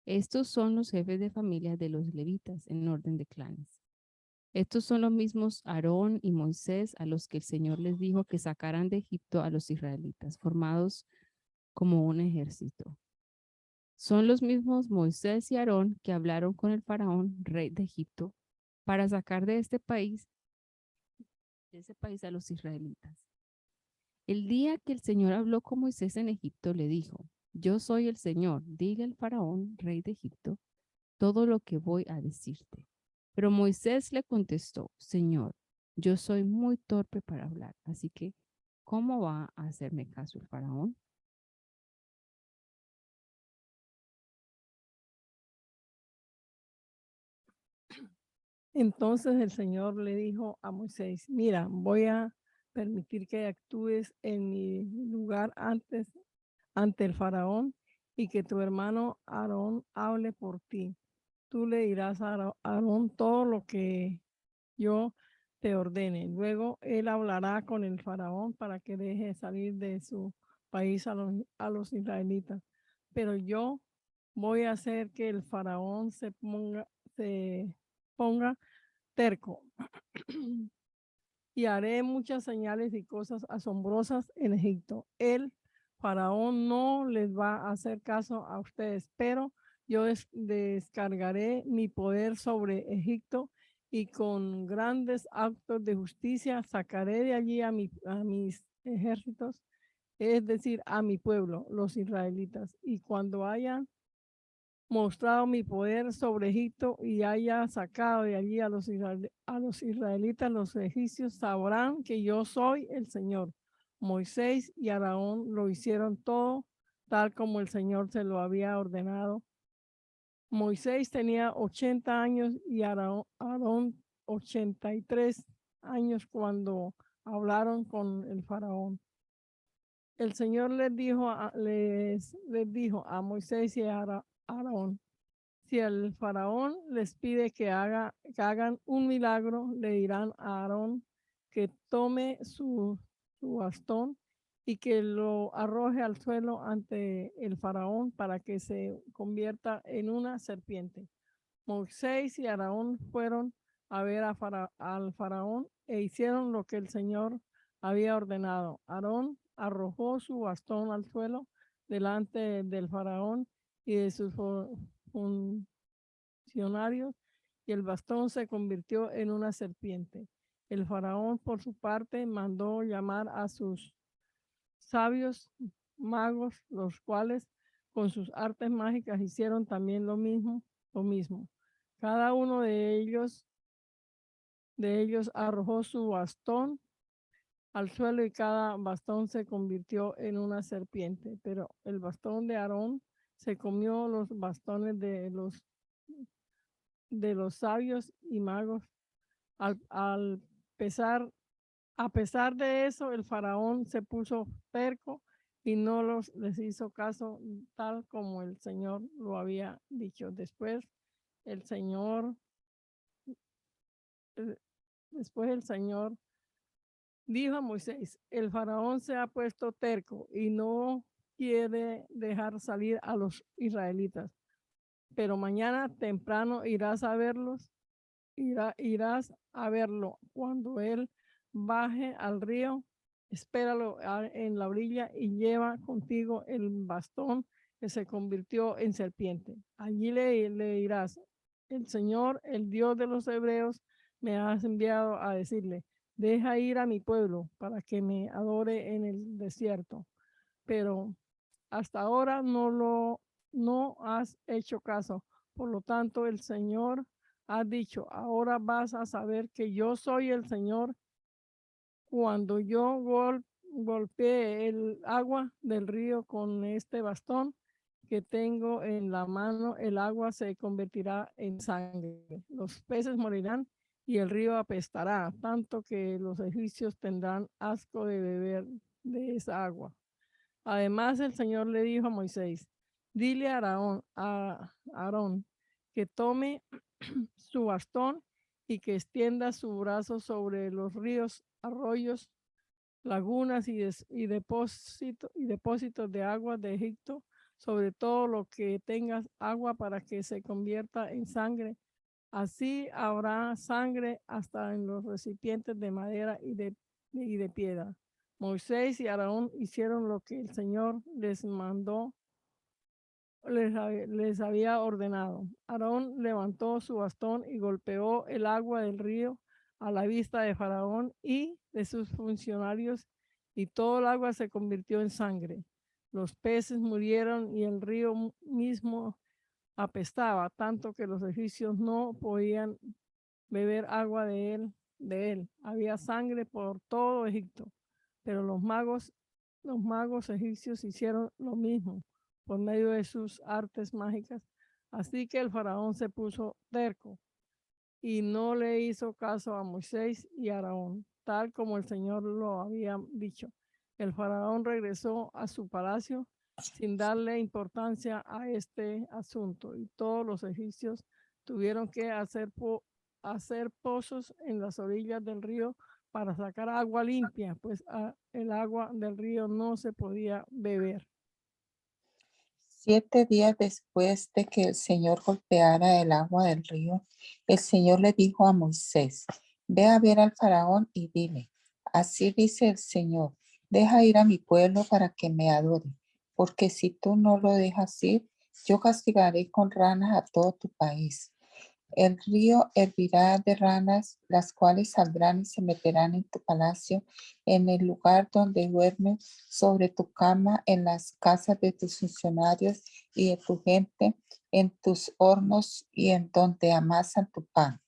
Estos son los jefes de familia de los levitas en orden de clanes. Estos son los mismos Aarón y Moisés a los que el Señor les dijo que sacaran de Egipto a los israelitas, formados como un ejército. Son los mismos Moisés y Aarón que hablaron con el faraón, rey de Egipto, para sacar de ese país a los israelitas. El día que el Señor habló con Moisés en Egipto, le dijo, yo soy el Señor, diga el faraón, rey de Egipto, todo lo que voy a decirte. Pero Moisés le contestó, Señor, yo soy muy torpe para hablar, así que, ¿cómo va a hacerme caso el faraón? Entonces el Señor le dijo a Moisés, mira, voy a permitir que actúes en mi lugar ante el faraón y que tu hermano Aarón hable por ti. Tú le dirás a Aarón todo lo que yo te ordene. Luego él hablará con el faraón para que deje salir de su país a los israelitas. Pero yo voy a hacer que el faraón se ponga terco y haré muchas señales y cosas asombrosas en Egipto. El faraón no les va a hacer caso a ustedes, pero yo descargaré mi poder sobre Egipto y con grandes actos de justicia sacaré de allí a mis ejércitos, es decir, a mi pueblo, los israelitas. Y cuando hayan mostrado mi poder sobre Egipto y haya sacado de allí a los israelitas, los egipcios sabrán que yo soy el Señor. Moisés y Aarón lo hicieron todo tal como el Señor se lo había ordenado. Moisés tenía 80 años y Aarón 83 años cuando hablaron con el faraón. El Señor les dijo a Moisés y a Aarón, si el faraón les pide que hagan un milagro, le dirán a Aarón que tome su bastón y que lo arroje al suelo ante el faraón para que se convierta en una serpiente. Moisés y Aarón fueron a ver al faraón e hicieron lo que el Señor había ordenado. Aarón arrojó su bastón al suelo delante del faraón y de sus funcionarios, y el bastón se convirtió en una serpiente. El faraón, por su parte, mandó llamar a sus sabios magos, los cuales con sus artes mágicas hicieron también lo mismo. Cada uno de ellos arrojó su bastón al suelo y cada bastón se convirtió en una serpiente, pero el bastón de Aarón se comió los bastones de los sabios y magos. A pesar de eso, el faraón se puso terco y no les hizo caso tal como el Señor lo había dicho. Después el Señor dijo a Moisés, el faraón se ha puesto terco y no quiere dejar salir a los israelitas, pero mañana temprano irás a verlo cuando él baje al río. Espéralo en la orilla y lleva contigo el bastón que se convirtió en serpiente. Allí le dirás, el Señor, el Dios de los hebreos, me has enviado a decirle, deja ir a mi pueblo para que me adore en el desierto. Pero hasta ahora no has hecho caso. Por lo tanto, el Señor ha dicho, ahora vas a saber que yo soy el Señor cuando yo golpee el agua del río con este bastón que tengo en la mano, el agua se convertirá en sangre. Los peces morirán y el río apestará, tanto que los egipcios tendrán asco de beber de esa agua. Además, el Señor le dijo a Moisés, dile a Aarón que tome su bastón y que extienda su brazo sobre los ríos, arroyos, lagunas y depósitos de agua de Egipto, sobre todo lo que tenga agua para que se convierta en sangre. Así habrá sangre hasta en los recipientes de madera y de piedra. Moisés y Aarón hicieron lo que el Señor les mandó, les había ordenado. Aarón levantó su bastón y golpeó el agua del río a la vista de Faraón y de sus funcionarios, y todo el agua se convirtió en sangre. Los peces murieron y el río mismo apestaba, tanto que los egipcios no podían beber agua de él. Había sangre por todo Egipto, pero los magos egipcios hicieron lo mismo por medio de sus artes mágicas. Así que el faraón se puso terco y no le hizo caso a Moisés y a Aarón, tal como el Señor lo había dicho. El faraón regresó a su palacio sin darle importancia a este asunto, y todos los egipcios tuvieron que hacer pozos en las orillas del río para sacar agua limpia, pues el agua del río no se podía beber. 7 días después de que el Señor golpeara el agua del río, el Señor le dijo a Moisés, ve a ver al faraón y dile, así dice el Señor, deja ir a mi pueblo para que me adore, porque si tú no lo dejas ir, yo castigaré con ranas a todo tu país. El río hervirá de ranas, las cuales saldrán y se meterán en tu palacio, en el lugar donde duermes, sobre tu cama, en las casas de tus funcionarios y de tu gente, en tus hornos y en donde amasan tu pan.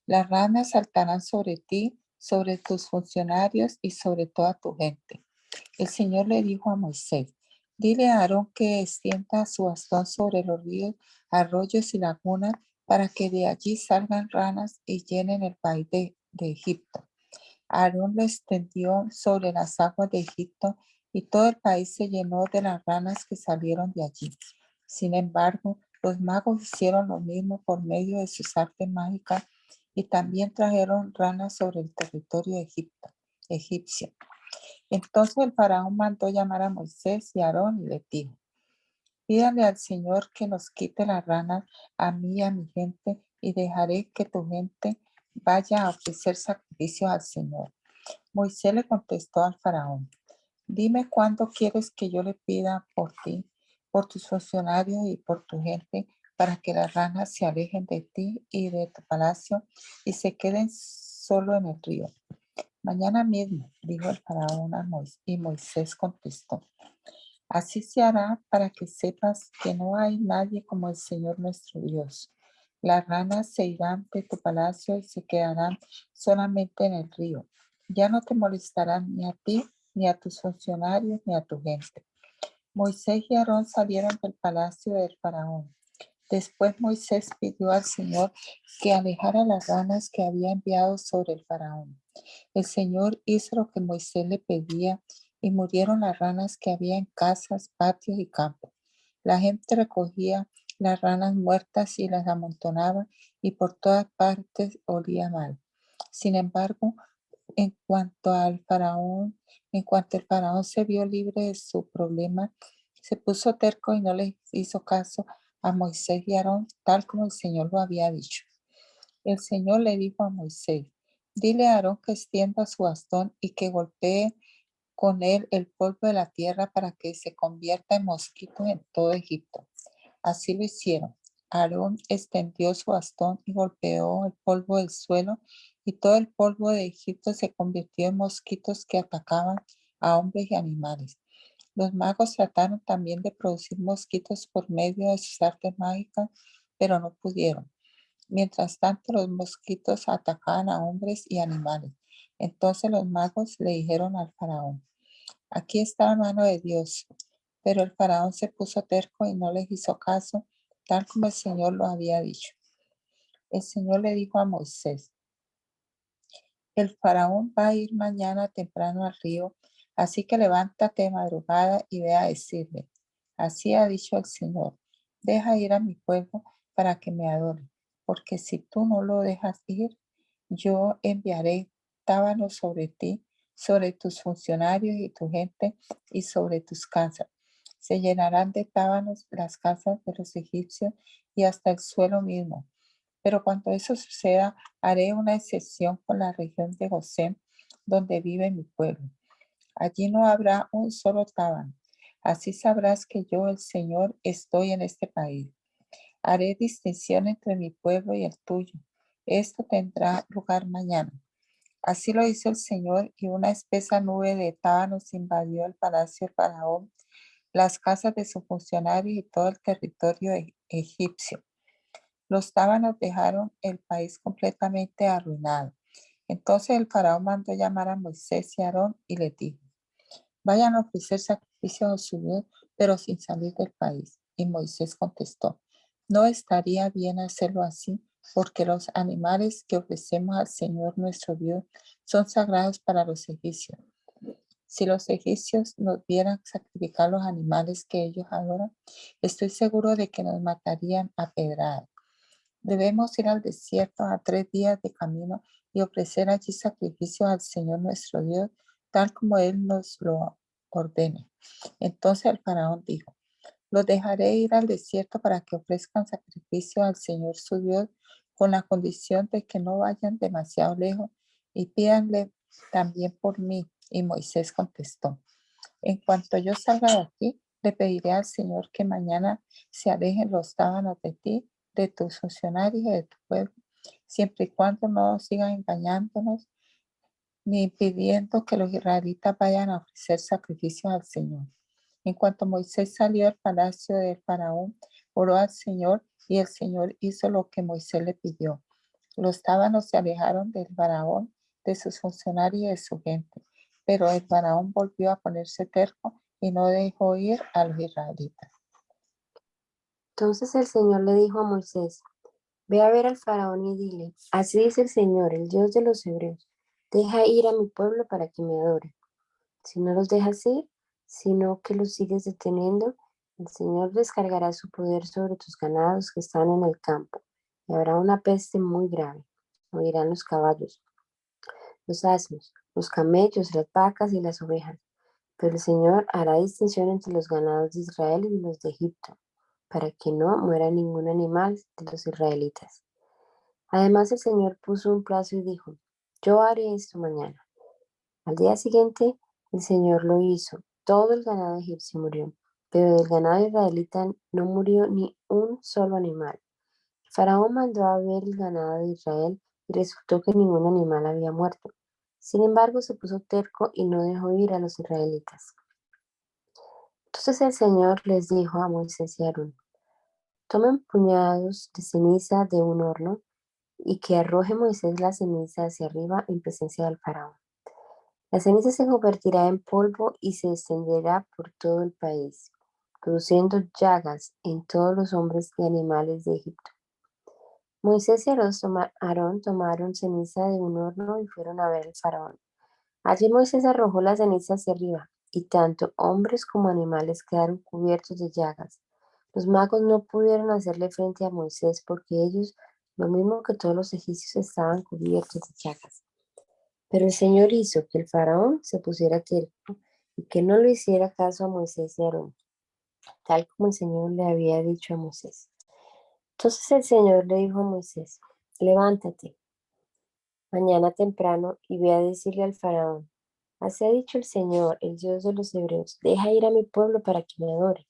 Las ranas saltarán sobre ti, sobre tus funcionarios y sobre toda tu gente. El Señor le dijo a Moisés, dile a Aarón que extienda su bastón sobre los ríos, arroyos y lagunas para que de allí salgan ranas y llenen el país de Egipto. Aarón lo extendió sobre las aguas de Egipto y todo el país se llenó de las ranas que salieron de allí. Sin embargo, los magos hicieron lo mismo por medio de sus artes mágicas y también trajeron ranas sobre el territorio egipcio. Entonces el faraón mandó llamar a Moisés y a Aarón y les dijo, pídale al Señor que nos quite las ranas a mí y a mi gente y dejaré que tu gente vaya a ofrecer sacrificios al Señor. Moisés le contestó al faraón, dime cuándo quieres que yo le pida por ti, por tus funcionarios y por tu gente, para que las ranas se alejen de ti y de tu palacio y se queden solo en el río. Mañana mismo, dijo el faraón a Moisés, y Moisés contestó, así se hará para que sepas que no hay nadie como el Señor nuestro Dios. Las ranas se irán de tu palacio y se quedarán solamente en el río. Ya no te molestarán ni a ti, ni a tus funcionarios, ni a tu gente. Moisés y Aarón salieron del palacio del faraón. Después Moisés pidió al Señor que alejara las ranas que había enviado sobre el faraón. El Señor hizo lo que Moisés le pedía y murieron las ranas que había en casas, patios y campos. La gente recogía las ranas muertas y las amontonaba y por todas partes olía mal. Sin embargo, en cuanto el faraón se vio libre de su problema, se puso terco y no le hizo caso a Moisés y Aarón, tal como el Señor lo había dicho. El Señor le dijo a Moisés, dile a Aarón que extienda su bastón y que golpee con él el polvo de la tierra para que se convierta en mosquitos en todo Egipto. Así lo hicieron. Aarón extendió su bastón y golpeó el polvo del suelo y todo el polvo de Egipto se convirtió en mosquitos que atacaban a hombres y animales. Los magos trataron también de producir mosquitos por medio de sus artes mágicas, pero no pudieron. Mientras tanto, los mosquitos atacaban a hombres y animales. Entonces los magos le dijeron al faraón, aquí está la mano de Dios. Pero el faraón se puso terco y no les hizo caso, tal como el Señor lo había dicho. El Señor le dijo a Moisés, el faraón va a ir mañana temprano al río, así que levántate de madrugada y ve a decirle, así ha dicho el Señor, deja ir a mi pueblo para que me adore, porque si tú no lo dejas ir, yo enviaré tábanos sobre ti, sobre tus funcionarios y tu gente y sobre tus casas. Se llenarán de tábanos las casas de los egipcios y hasta el suelo mismo. Pero cuando eso suceda, haré una excepción con la región de Gosén, donde vive mi pueblo. Allí no habrá un solo tábano. Así sabrás que yo, el Señor, estoy en este país. Haré distinción entre mi pueblo y el tuyo. Esto tendrá lugar mañana. Así lo hizo el Señor, y una espesa nube de tábanos invadió el palacio del faraón, las casas de sus funcionarios y todo el territorio egipcio. Los tábanos dejaron el país completamente arruinado. Entonces el faraón mandó llamar a Moisés y a Aarón y les dijo, vayan a ofrecer sacrificios a su Dios, pero sin salir del país. Y Moisés contestó, No estaría bien hacerlo así, porque los animales que ofrecemos al Señor nuestro Dios son sagrados para los egipcios. Si los egipcios nos vieran sacrificar los animales que ellos adoran, estoy seguro de que nos matarían a pedradas. Debemos ir al desierto a 3 días de camino y ofrecer allí sacrificios al Señor nuestro Dios, tal como Él nos lo ordene. Entonces el faraón dijo: los dejaré ir al desierto para que ofrezcan sacrificio al Señor su Dios, con la condición de que no vayan demasiado lejos y pídanle también por mí. Y Moisés contestó: en cuanto yo salga de aquí, le pediré al Señor que mañana se alejen los sábanos de ti, de tus funcionarios y de tu pueblo, siempre y cuando no sigan engañándonos ni impidiendo que los israelitas vayan a ofrecer sacrificios al Señor. En cuanto Moisés salió del palacio del faraón, oró al Señor y el Señor hizo lo que Moisés le pidió. Los sábanos se alejaron del faraón, de sus funcionarios y de su gente, pero el faraón volvió a ponerse terco y no dejó ir a los israelitas. Entonces el Señor le dijo a Moisés: ve a ver al faraón y dile, así dice el Señor, el Dios de los hebreos, deja ir a mi pueblo para que me adore. Si no los dejas ir, sino que los sigues deteniendo, el Señor descargará su poder sobre tus ganados que están en el campo, y habrá una peste muy grave. Morirán los caballos, los asnos, los camellos, las vacas y las ovejas. Pero el Señor hará distinción entre los ganados de Israel y los de Egipto, para que no muera ningún animal de los israelitas. Además el Señor puso un plazo y dijo: yo haré esto mañana. Al día siguiente el Señor lo hizo. Todo el ganado egipcio murió, pero del ganado israelita no murió ni un solo animal. El faraón mandó a ver el ganado de Israel y resultó que ningún animal había muerto. Sin embargo, se puso terco y no dejó ir a los israelitas. Entonces el Señor les dijo a Moisés y a Aarón: tomen puñados de ceniza de un horno y que arroje Moisés la ceniza hacia arriba en presencia del faraón. La ceniza se convertirá en polvo y se extenderá por todo el país, produciendo llagas en todos los hombres y animales de Egipto. Moisés y Aarón tomaron ceniza de un horno y fueron a ver al faraón. Allí Moisés arrojó la ceniza hacia arriba, y tanto hombres como animales quedaron cubiertos de llagas. Los magos no pudieron hacerle frente a Moisés porque ellos, lo mismo que todos los egipcios, estaban cubiertos de llagas. Pero el Señor hizo que el faraón se pusiera terco y que no le hiciera caso a Moisés y Aarón, tal como el Señor le había dicho a Moisés. Entonces el Señor le dijo a Moisés: levántate mañana temprano y ve a decirle al faraón: así ha dicho el Señor, el Dios de los hebreos, deja ir a mi pueblo para que me adore,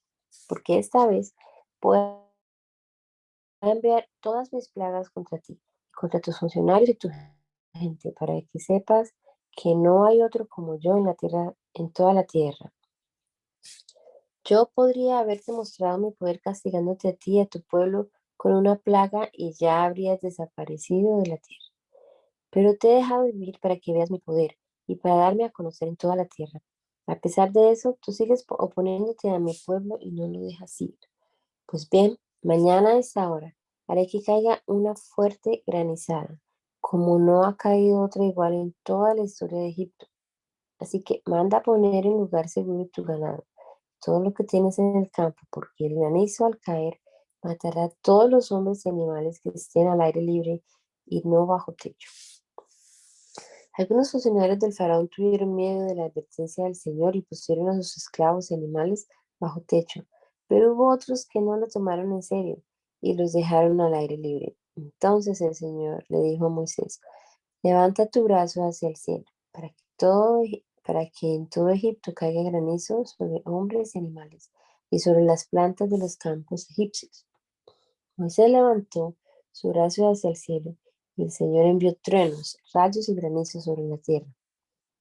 porque esta vez pueda enviar todas mis plagas contra ti, contra tus funcionarios y tu gente, para que sepas que no hay otro como yo en la tierra, en toda la tierra. Yo podría haberte mostrado mi poder castigándote a ti y a tu pueblo con una plaga y ya habrías desaparecido de la tierra. Pero te he dejado vivir para que veas mi poder y para darme a conocer en toda la tierra. A pesar de eso, tú sigues oponiéndote a mi pueblo y no lo dejas ir. Pues bien, mañana a esta hora haré que caiga una fuerte granizada, como no ha caído otra igual en toda la historia de Egipto. Así que manda a poner en lugar seguro tu ganado, todo lo que tienes en el campo, porque el granizo al caer matará a todos los hombres y animales que estén al aire libre y no bajo techo. Algunos funcionarios del faraón tuvieron miedo de la advertencia del Señor y pusieron a sus esclavos y animales bajo techo, pero hubo otros que no lo tomaron en serio y los dejaron al aire libre. Entonces el Señor le dijo a Moisés: levanta tu brazo hacia el cielo para que en todo Egipto caiga granizo sobre hombres y animales y sobre las plantas de los campos egipcios. Moisés levantó su brazo hacia el cielo y el Señor envió truenos, rayos y granizo sobre la tierra.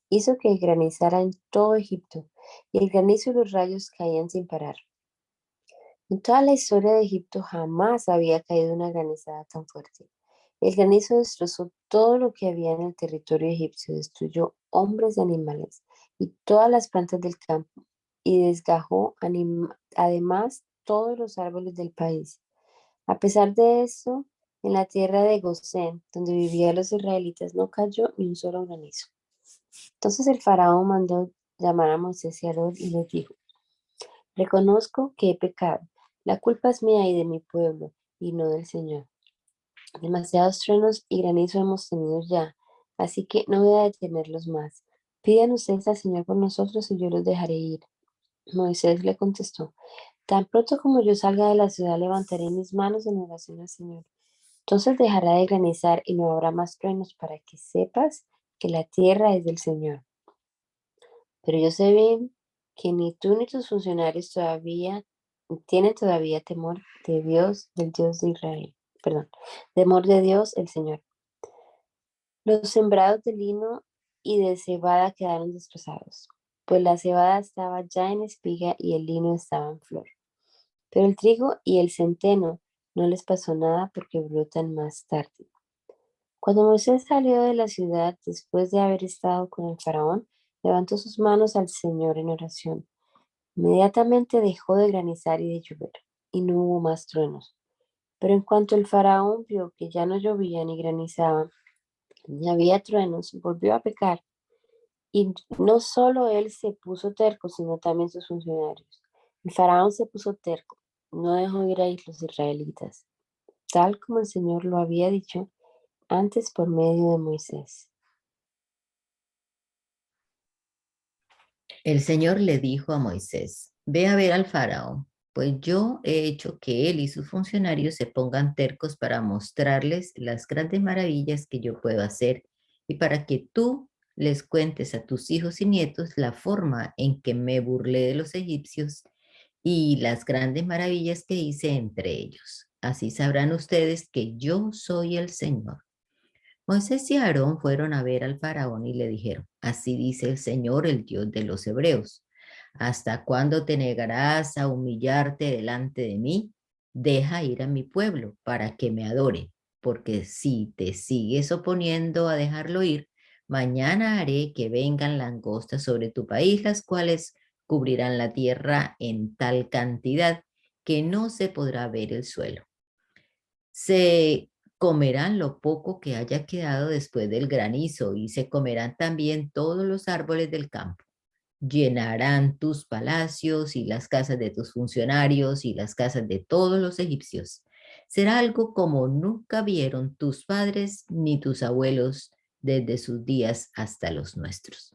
Hizo que granizara en todo Egipto y el granizo y los rayos caían sin parar. En toda la historia de Egipto jamás había caído una granizada tan fuerte. El granizo destrozó todo lo que había en el territorio egipcio, destruyó hombres y animales y todas las plantas del campo y desgajó además todos los árboles del país. A pesar de eso, en la tierra de Gosén, donde vivían los israelitas, no cayó ni un solo granizo. Entonces el faraón mandó llamar a Moisés y a Aarón y les dijo: reconozco que he pecado. La culpa es mía y de mi pueblo, y no del Señor. Demasiados truenos y granizo hemos tenido ya, así que no voy a detenerlos más. Pidan ustedes al Señor por nosotros y yo los dejaré ir. Moisés le contestó: tan pronto como yo salga de la ciudad, levantaré mis manos en oración al Señor. Entonces dejará de granizar y no habrá más truenos, para que sepas que la tierra es del Señor. Pero yo sé bien que ni tú ni tus funcionarios tienen todavía temor de Dios, del Dios de Israel. Perdón, temor de Dios, el Señor. Los sembrados de lino y de cebada quedaron destrozados, pues la cebada estaba ya en espiga y el lino estaba en flor. Pero el trigo y el centeno no les pasó nada porque brotan más tarde. Cuando Moisés salió de la ciudad después de haber estado con el faraón, levantó sus manos al Señor en oración. Inmediatamente dejó de granizar y de llover, y no hubo más truenos. Pero en cuanto el faraón vio que ya no llovía ni granizaba, ni había truenos, volvió a pecar. Y no solo él se puso terco, sino también sus funcionarios. El faraón se puso terco, no dejó ir a los israelitas, tal como el Señor lo había dicho antes por medio de Moisés. El Señor le dijo a Moisés: ve a ver al faraón, pues yo he hecho que él y sus funcionarios se pongan tercos para mostrarles las grandes maravillas que yo puedo hacer y para que tú les cuentes a tus hijos y nietos la forma en que me burlé de los egipcios y las grandes maravillas que hice entre ellos. Así sabrán ustedes que yo soy el Señor. Moisés y Aarón fueron a ver al faraón y le dijeron: así dice el Señor, el Dios de los hebreos: ¿hasta cuándo te negarás a humillarte delante de mí? Deja ir a mi pueblo para que me adore, porque si te sigues oponiendo a dejarlo ir, mañana haré que vengan langostas sobre tu país, las cuales cubrirán la tierra en tal cantidad que no se podrá ver el suelo. Se comerán lo poco que haya quedado después del granizo y se comerán también todos los árboles del campo. Llenarán tus palacios y las casas de tus funcionarios y las casas de todos los egipcios. Será algo como nunca vieron tus padres ni tus abuelos desde sus días hasta los nuestros.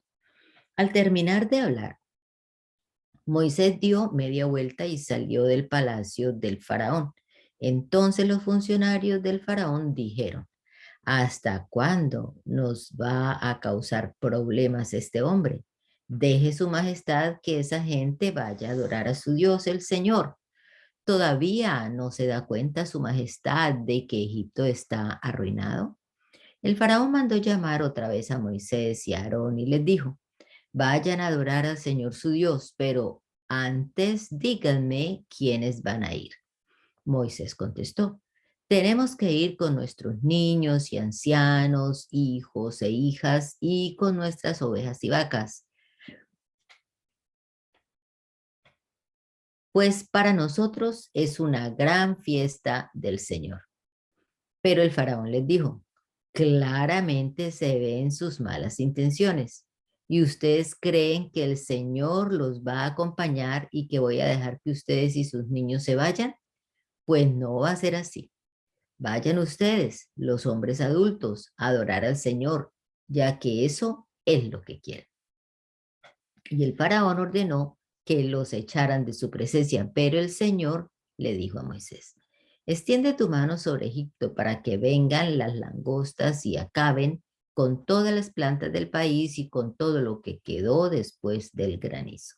Al terminar de hablar, Moisés dio media vuelta y salió del palacio del faraón. Entonces los funcionarios del faraón dijeron: ¿hasta cuándo nos va a causar problemas este hombre? Deje su majestad que esa gente vaya a adorar a su Dios, el Señor. ¿Todavía no se da cuenta su majestad de que Egipto está arruinado? El faraón mandó llamar otra vez a Moisés y a Aarón y les dijo: vayan a adorar al Señor su Dios, pero antes díganme quiénes van a ir. Moisés contestó: tenemos que ir con nuestros niños y ancianos, hijos e hijas, y con nuestras ovejas y vacas, pues para nosotros es una gran fiesta del Señor. Pero el faraón les dijo: claramente se ven sus malas intenciones. ¿Y ustedes creen que el Señor los va a acompañar y que voy a dejar que ustedes y sus niños se vayan? Pues no va a ser así. Vayan ustedes, los hombres adultos, a adorar al Señor, ya que eso es lo que quieren. Y el faraón ordenó que los echaran de su presencia, pero el Señor le dijo a Moisés: extiende tu mano sobre Egipto para que vengan las langostas y acaben con todas las plantas del país y con todo lo que quedó después del granizo.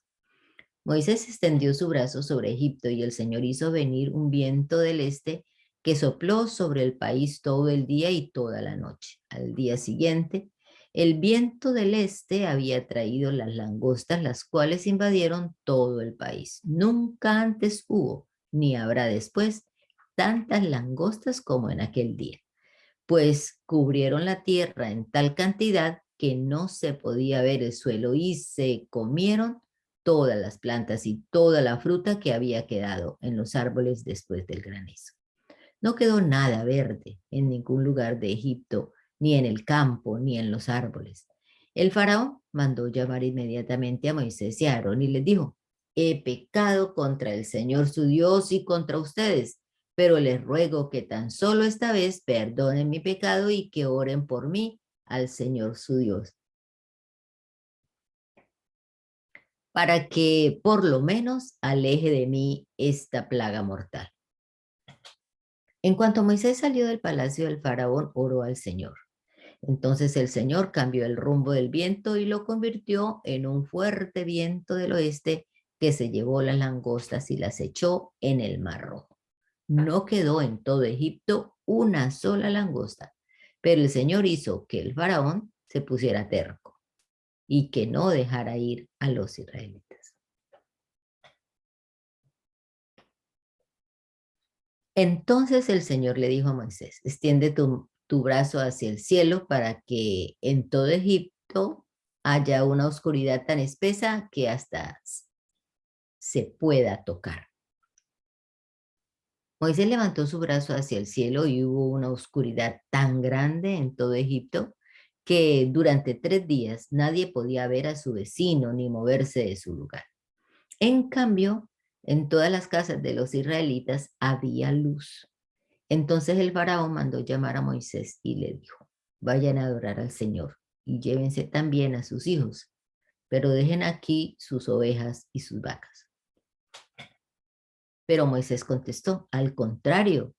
Moisés extendió su brazo sobre Egipto y el Señor hizo venir un viento del este que sopló sobre el país todo el día y toda la noche. Al día siguiente, el viento del este había traído las langostas, las cuales invadieron todo el país. Nunca antes hubo, ni habrá después, tantas langostas como en aquel día, pues cubrieron la tierra en tal cantidad que no se podía ver el suelo y se comieron todas las plantas y toda la fruta que había quedado en los árboles después del granizo. No quedó nada verde en ningún lugar de Egipto, ni en el campo, ni en los árboles. El faraón mandó llamar inmediatamente a Moisés y a Aarón y les dijo: he pecado contra el Señor su Dios y contra ustedes, pero les ruego que tan solo esta vez perdonen mi pecado y que oren por mí al Señor su Dios, para que por lo menos aleje de mí esta plaga mortal. En cuanto Moisés salió del palacio del faraón, oró al Señor. Entonces el Señor cambió el rumbo del viento y lo convirtió en un fuerte viento del oeste que se llevó las langostas y las echó en el Mar Rojo. No quedó en todo Egipto una sola langosta, pero el Señor hizo que el faraón se pusiera terco y que no dejara ir a los israelitas. Entonces el Señor le dijo a Moisés: extiende tu brazo hacia el cielo para que en todo Egipto haya una oscuridad tan espesa que hasta se pueda tocar. Moisés levantó su brazo hacia el cielo y hubo una oscuridad tan grande en todo Egipto que durante 3 días nadie podía ver a su vecino ni moverse de su lugar. En cambio, en todas las casas de los israelitas había luz. Entonces el faraón mandó llamar a Moisés y le dijo: vayan a adorar al Señor y llévense también a sus hijos, pero dejen aquí sus ovejas y sus vacas. Pero Moisés contestó: al contrario,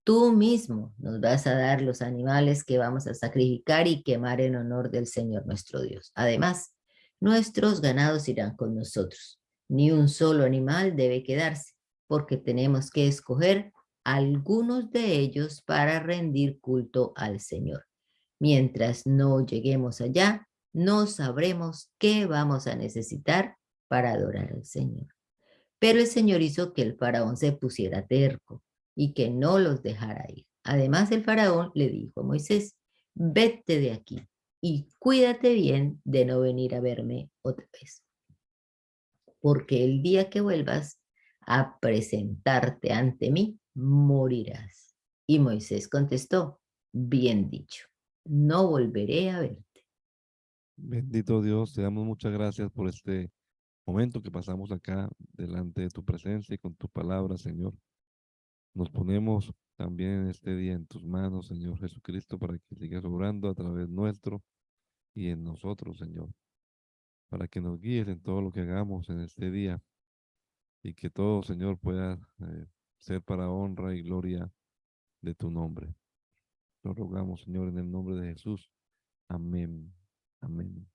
tú mismo nos vas a dar los animales que vamos a sacrificar y quemar en honor del Señor nuestro Dios. Además, nuestros ganados irán con nosotros. Ni un solo animal debe quedarse, porque tenemos que escoger algunos de ellos para rendir culto al Señor. Mientras no lleguemos allá, no sabremos qué vamos a necesitar para adorar al Señor. Pero el Señor hizo que el faraón se pusiera terco y que no los dejara ir. Además, el faraón le dijo a Moisés: vete de aquí y cuídate bien de no venir a verme otra vez, porque el día que vuelvas a presentarte ante mí, morirás. Y Moisés contestó: bien dicho, no volveré a verte. Bendito Dios, te damos muchas gracias por este momento que pasamos acá delante de tu presencia y con tu palabra, Señor. Nos ponemos también en este día en tus manos, Señor Jesucristo, para que sigas obrando a través nuestro y en nosotros, Señor, para que nos guíes en todo lo que hagamos en este día y que todo, Señor, pueda ser para honra y gloria de tu nombre. Lo rogamos, Señor, en el nombre de Jesús. Amén.